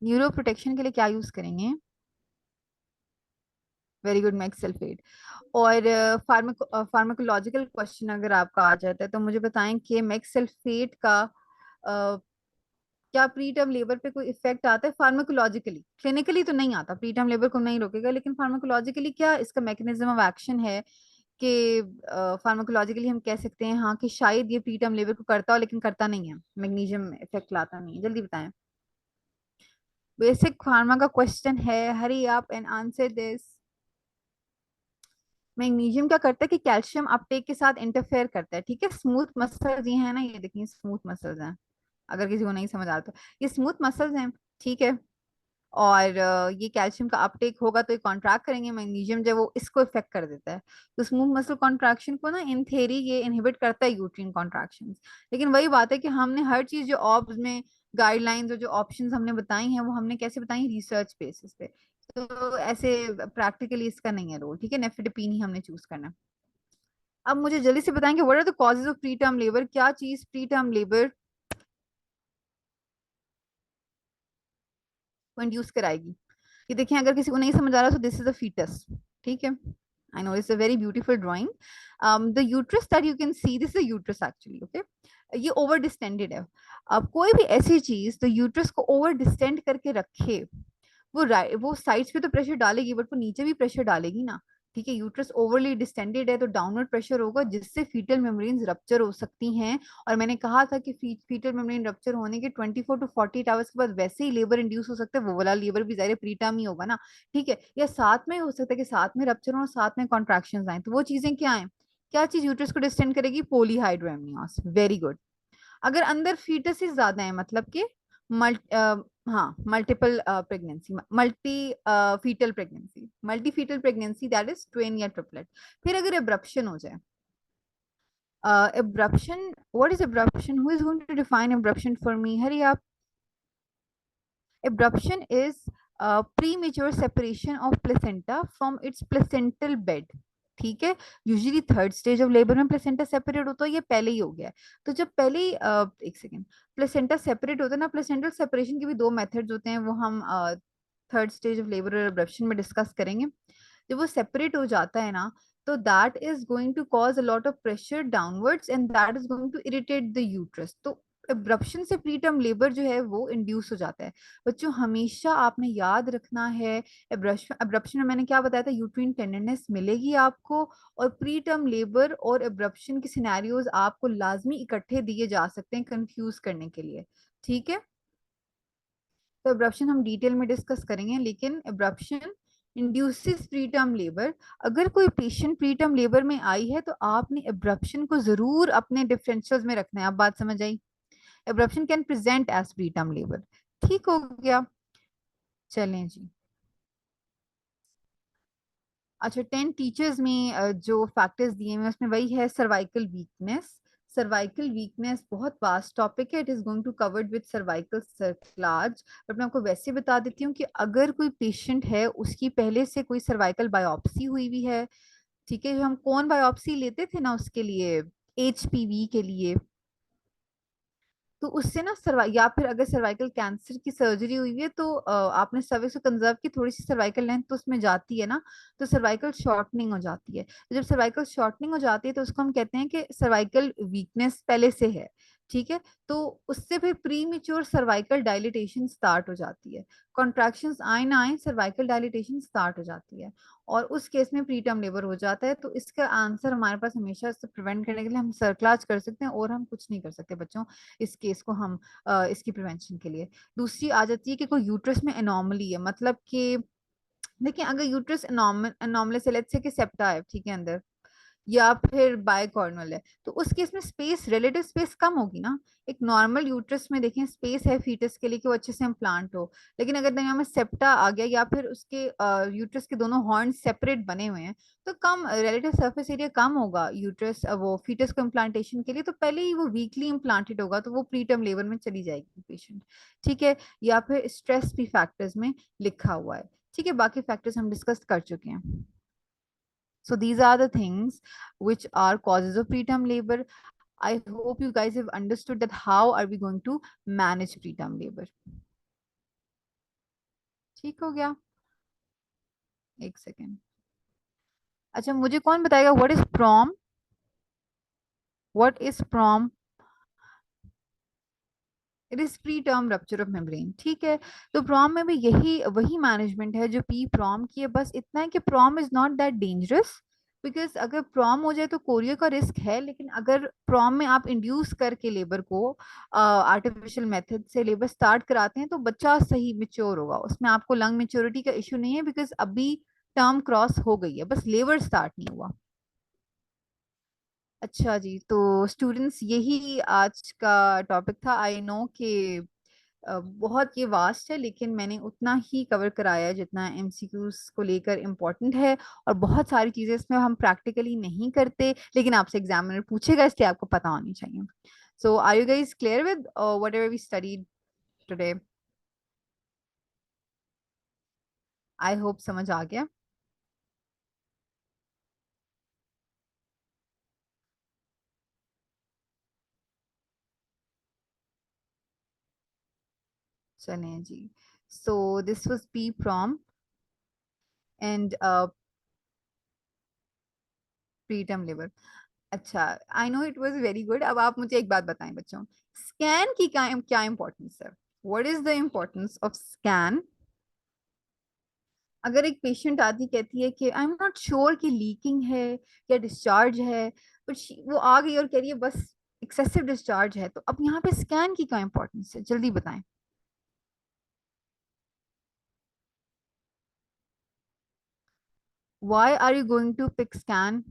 न्यूरो प्रोटेक्शन के लिए क्या यूज करेंगे? Very good, max sulphate. और फार्माकोलॉजिकल क्वेश्चन अगर आपका आ जाता है तो मुझे बताएं कि मैक्स सल्फेट का क्या प्री टर्म लेबर पे कोई इफेक्ट आता है फार्माकोलॉजिकली? क्लिनिकली तो नहीं आता, प्री टर्म लेबर को नहीं रोकेगा, लेकिन फार्माकोलॉजिकली क्या इसका मैकेनिज्म ऑफ एक्शन है कि फार्माकोलॉजिकली हम कह सकते हैं हाँ कि शायद ये प्री टर्म लेबर को करता हो लेकिन करता नहीं है, मैग्नीशियम इफेक्ट लाता नहीं है? जल्दी बताएं। बेसिक फार्मा का क्वेश्चन है, hurry up and answer this. Magnesium क्या करता है कि कैल्शियम अपटेक के साथ इंटरफेयर करता है, ठीक है। स्मूथ मसल्स ये है ना, ये देखिए स्मूथ मसल्स हैं, अगर किसी को नहीं समझ आ रहा तो ये स्मूथ मसल्स हैं, ठीक है। और ये कैल्शियम का अपटेक होगा तो ये कॉन्ट्रैक्ट करेंगे, मैग्नीशियम जब वो इसको इफेक्ट कर देता है तो स्मूथ मसल कॉन्ट्रैक्शन को ना इन थ्योरी ये इनहिबिट करता है यूट्रिन कॉन्ट्रैक्शंस। लेकिन वही बात है कि हमने हर चीज जो ऑब्स में गाइडलाइंस और जो ऑप्शंस हमने बताई हैं वो हमने कैसे बताई, रिसर्च बेसिस पे। तो ऐसे प्रैक्टिकली इसका नहीं है रोल, ठीक है। नेफिडिपिन ही हमने चूज करना है। अब मुझे जल्दी से बताएंगे what are the causes of pre term labour, क्या चीज प्री टर्म लेबर को इंड्यूस कराएगी? ये देखें, अगर किसी को नहीं समझ आ रहा तो दिस इज अ फीटस, ठीक है। I know it's a very beautiful drawing. The uterus that you can see, this is uterus actually, okay. ये ओवर डिस्टेंडेड है। अब कोई भी ऐसी चीज तो यूट्रस को ओवर डिस्टेंड करके रखे, वो साइड्स पे तो प्रेशर डालेगी बट वो नीचे भी प्रेशर डालेगी ना, ठीक है। यूट्रस ओवरली डिस्टेंडेड है तो डाउनवर्ड प्रेशर होगा जिससे फीटल मेम्ब्रेन्स रप्चर हो सकती हैं। और मैंने कहा था कि फीटल मेम्ब्रेन रप्चर होने के 24 टू 48 आवर्स के बाद वैसे ही लेबर इंड्यूस हो सकता है, वो वाला लेबर भी जाहिर प्रीटर्म ही होगा ना, ठीक है। या साथ में हो सकता है कि साथ में रप्चर हो और साथ में कॉन्ट्रैक्शंस आए, तो वो चीजें क्या है, क्या चीज यूट्रस को डिस्टेंड करेगी? Polyhydramnios, very good. अगर अंदर फीटसेस ज्यादा है मतलब कि हाँ multiple pregnancy, multi fetal pregnancy that is twin या ट्रिपलेट। फिर अगर एब्रप्शन हो जाए, abruption, what is abruption? Who is going to define abruption for me? Hurry up. Abruption is premature separation of placenta from its placental bed, ठीक है। Usually third stage of labour में placenta separate होता है, ये पहले ही हो गया है। तो जब पहले ही एक सेकेंड, प्लेसेंटा सेपरेट होता है ना, प्लेसेंटल सेपरेशन के भी दो मेथड्स होते हैं, वो हम थर्ड स्टेज ऑफ लेबर और एब्रप्शन में डिस्कस करेंगे। जब वो सेपरेट हो जाता है ना, तो that is going to cause a lot of pressure downwards and that is going to irritate the uterus. तो एब्रप्शन से प्रीटर्म लेबर जो है वो इंड्यूस हो जाता है। बच्चों हमेशा आपने याद रखना है, एब्रप्शन में मैंने क्या बताया था, यूट्रीन टेंडरनेस मिलेगी आपको, और प्री टर्म लेबर और एब्रप्शन के सिनेरियोज आपको लाजमी इकट्ठे दिए जा सकते हैं कंफ्यूज करने के लिए, ठीक है। तो एब्रप्शन हम डिटेल में डिस्कस करेंगे, लेकिन abruption induces pre term labour. अगर कोई पेशेंट प्री टर्म लेबर में आई है तो आपने एब्रप्शन को जरूर अपने डिफरेंशियल्स में रखना है। आप बात समझ आई? Abruption can present as pre term labour, ठीक हो गया। चलें जी। अच्छा, 10 टीचर्स में जो फैक्टर्स दिए हुए हैं उसमें वही है सर्वाइकल वीकनेस। सर्वाइकल वीकनेस बहुत वास्ट टॉपिक है, it is going to covered with cervical cerclage. But मैं आपको वैसे बता देती हूँ कि अगर कोई पेशेंट है उसकी पहले से कोई सर्वाइकल बायोप्सी हुई हुई है, ठीक है, जो हम कौन बायोप्सी लेते थे ना उसके लिए, HPV के लिए, तो उससे ना या फिर अगर सर्वाइकल कैंसर की सर्जरी हुई है तो आपने सर्विक्स को कंजर्व की, थोड़ी सी सर्वाइकल लेंथ तो उसमें जाती है ना, तो सर्वाइकल शॉर्टनिंग हो जाती है। तो जब सर्वाइकल शॉर्टनिंग हो जाती है तो उसको हम कहते हैं कि सर्वाइकल वीकनेस पहले से है, ठीक है। तो उससे फिर pre mature cervical dilatation start हो जाती है, कॉन्ट्रैक्शंस आए ना आए सर्वाइकल डायलिटेशन स्टार्ट हो जाती है, और उस केस में प्री टर्म लेबर हो जाता है। तो इसका आंसर हमारे पास हमेशा इससे प्रिवेंट करने के लिए हम सर्कलाज कर सकते हैं, और हम कुछ नहीं कर सकते बच्चों इस केस को हम इसकी प्रिवेंशन के लिए। दूसरी आ जाती है कि कोई यूट्रस में एनॉमली है, मतलब कि देखिए अगर यूट्रस एनॉमलस है, लेट्स से कि सेप्टा है, ठीक है, अंदर, या फिर बायकॉर्नल है, तो उस केस में स्पेस, रिलेटिव स्पेस कम होगी ना। एक नॉर्मल यूट्रस में देखें स्पेस है फीटस के लिए कि वो अच्छे से इम्प्लांट हो, लेकिन अगर दुनिया में सेप्टा आ गया या फिर उसके यूट्रस के दोनों हॉर्न सेपरेट बने हुए हैं, तो कम रिलेटिव सरफेस एरिया कम होगा यूट्रस वो फीटस को इम्प्लांटेशन के लिए, तो पहले ही वो वीकली इम्प्लांटेड होगा, तो वो प्री टर्म लेबर में चली जाएगी पेशेंट, ठीक है। या फिर स्ट्रेस भी फैक्टर्स में लिखा हुआ है, ठीक है। बाकी फैक्टर्स हम डिस्कस कर चुके हैं। So these are the things which are causes of preterm labor. I hope you guys have understood that how are we going to manage preterm labor. ठीक हो गया? एक सेकेंड। अच्छा मुझे कौन बताएगा what is PROM? What is PROM? It is pre term rupture of membrane, ठीक है। तो प्रॉम में भी यही वही मैनेजमेंट है जो पी प्रॉम की है, बस इतना है कि PROM is not that dangerous, because अगर प्रॉम हो जाए तो कोरिया का रिस्क है, लेकिन अगर प्रॉम में आप इंड्यूस करके लेबर को आर्टिफिशियल मेथड से लेबर स्टार्ट कराते हैं तो बच्चा सही मेच्योर होगा, उसमें आपको लंग मेच्योरिटी का इशू नहीं है, बिकॉज अभी टर्म क्रॉस हो गई है, बस लेबर स्टार्ट नहीं हुआ। अच्छा जी, तो स्टूडेंट्स यही आज का टॉपिक था। आई नो कि बहुत ये वास्ट है, लेकिन मैंने उतना ही कवर कराया है जितना एमसीक्यूज को लेकर इम्पोर्टेंट है, और बहुत सारी चीजें इसमें हम प्रैक्टिकली नहीं करते, लेकिन आपसे एग्जामिनर पूछेगा, इसलिए आपको पता होनी चाहिए। So are you guys clear with whatever we studied today? I hope समझ आ गया। चलिए जी, so this was P PROM and preterm labour. अच्छा, I know it was very good. अब आप मुझे एक बात बताएं बच्चों, स्कैन की क्या इंपॉर्टेंस है? What is the importance of scan? अगर एक पेशेंट आती कहती है कि आई एम नॉट श्योर कि लीकिंग है या डिस्चार्ज है, बट वो आ गई और कह रही है बस एक्सेसिव डिस्चार्ज है, तो अब यहाँ पे स्कैन की क्या इंपॉर्टेंस है, जल्दी बताएं। Why are you going to pick scan?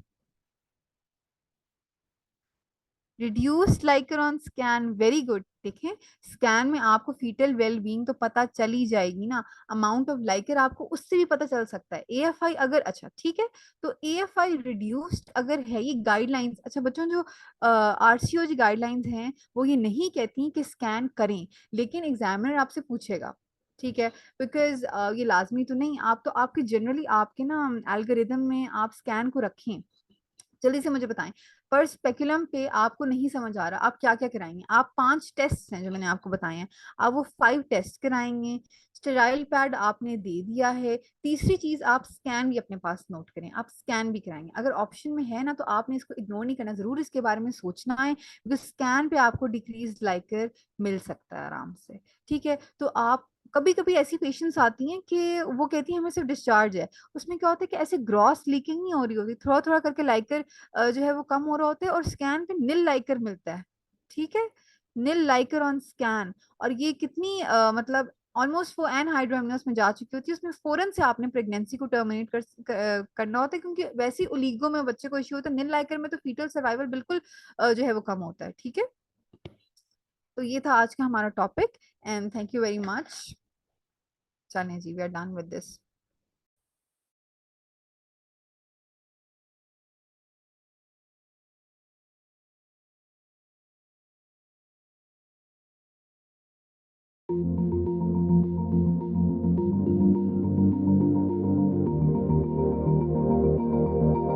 Reduced liquor on scan, very good. देखें, स्कैन में आपको फीटल वेल बीइंग तो पता चल ही जाएगी ना, अमाउंट ऑफ लाइकर आपको उससे भी पता चल सकता है। एएफआई अगर, अच्छा ठीक है, तो एएफआई रिड्यूस्ड अगर है, ये गाइडलाइंस, अच्छा बच्चों जो आरसीओ जी गाइडलाइंस हैं वो ये नहीं कहती कि स्कैन करें, लेकिन एग्जामिनर आपसे पूछेगा, ठीक है, बिकॉज ये लाजमी तो नहीं, आप तो आपके जनरली आपके ना एल्गोरिदम में आप स्कैन को रखें। जल्दी से मुझे बताएं, पर स्पेकुलम पे आपको नहीं समझ आ रहा, आप क्या क्या कराएंगे? आप 5 टेस्ट हैं जो मैंने आपको बताए हैं, आप वो 5 टेस्ट कराएंगे। स्टेराइल पैड आपने दे दिया है। तीसरी चीज, आप स्कैन भी अपने पास नोट करें, आप स्कैन भी कराएंगे। अगर ऑप्शन में है ना तो आपने इसको इग्नोर नहीं करना, जरूर इसके बारे में सोचना है, क्योंकि स्कैन पे आपको डिक्रीज लाइकर मिल सकता है आराम से, ठीक है। तो आप, कभी कभी ऐसी पेशेंट्स आती हैं कि वो कहती हैं हमें सिर्फ डिस्चार्ज है, उसमें क्या होता है कि ऐसे ग्रॉस लीकिंग नहीं हो रही होती, थोड़ा थोड़ा करके लाइकर जो है वो कम हो रहा होता है, और स्कैन पे नील लाइकर मिलता है, ठीक है, नील लाइकर ऑन स्कैन। और ये कितनी मतलब ऑलमोस्ट वो एन हाइड्रोमिनस में जा चुकी होती है, उसमें फौरन से आपने प्रेगनेंसी को टर्मिनेट करना होता है, क्योंकि वैसे ओलिगो में बच्चे को इश्यू होता है, नील लाइकर में तो फीटल सर्वाइवल बिल्कुल जो है वो कम होता है, ठीक है। तो ये था आज का हमारा topic, and thank you very much. चलें जी, we are done with this.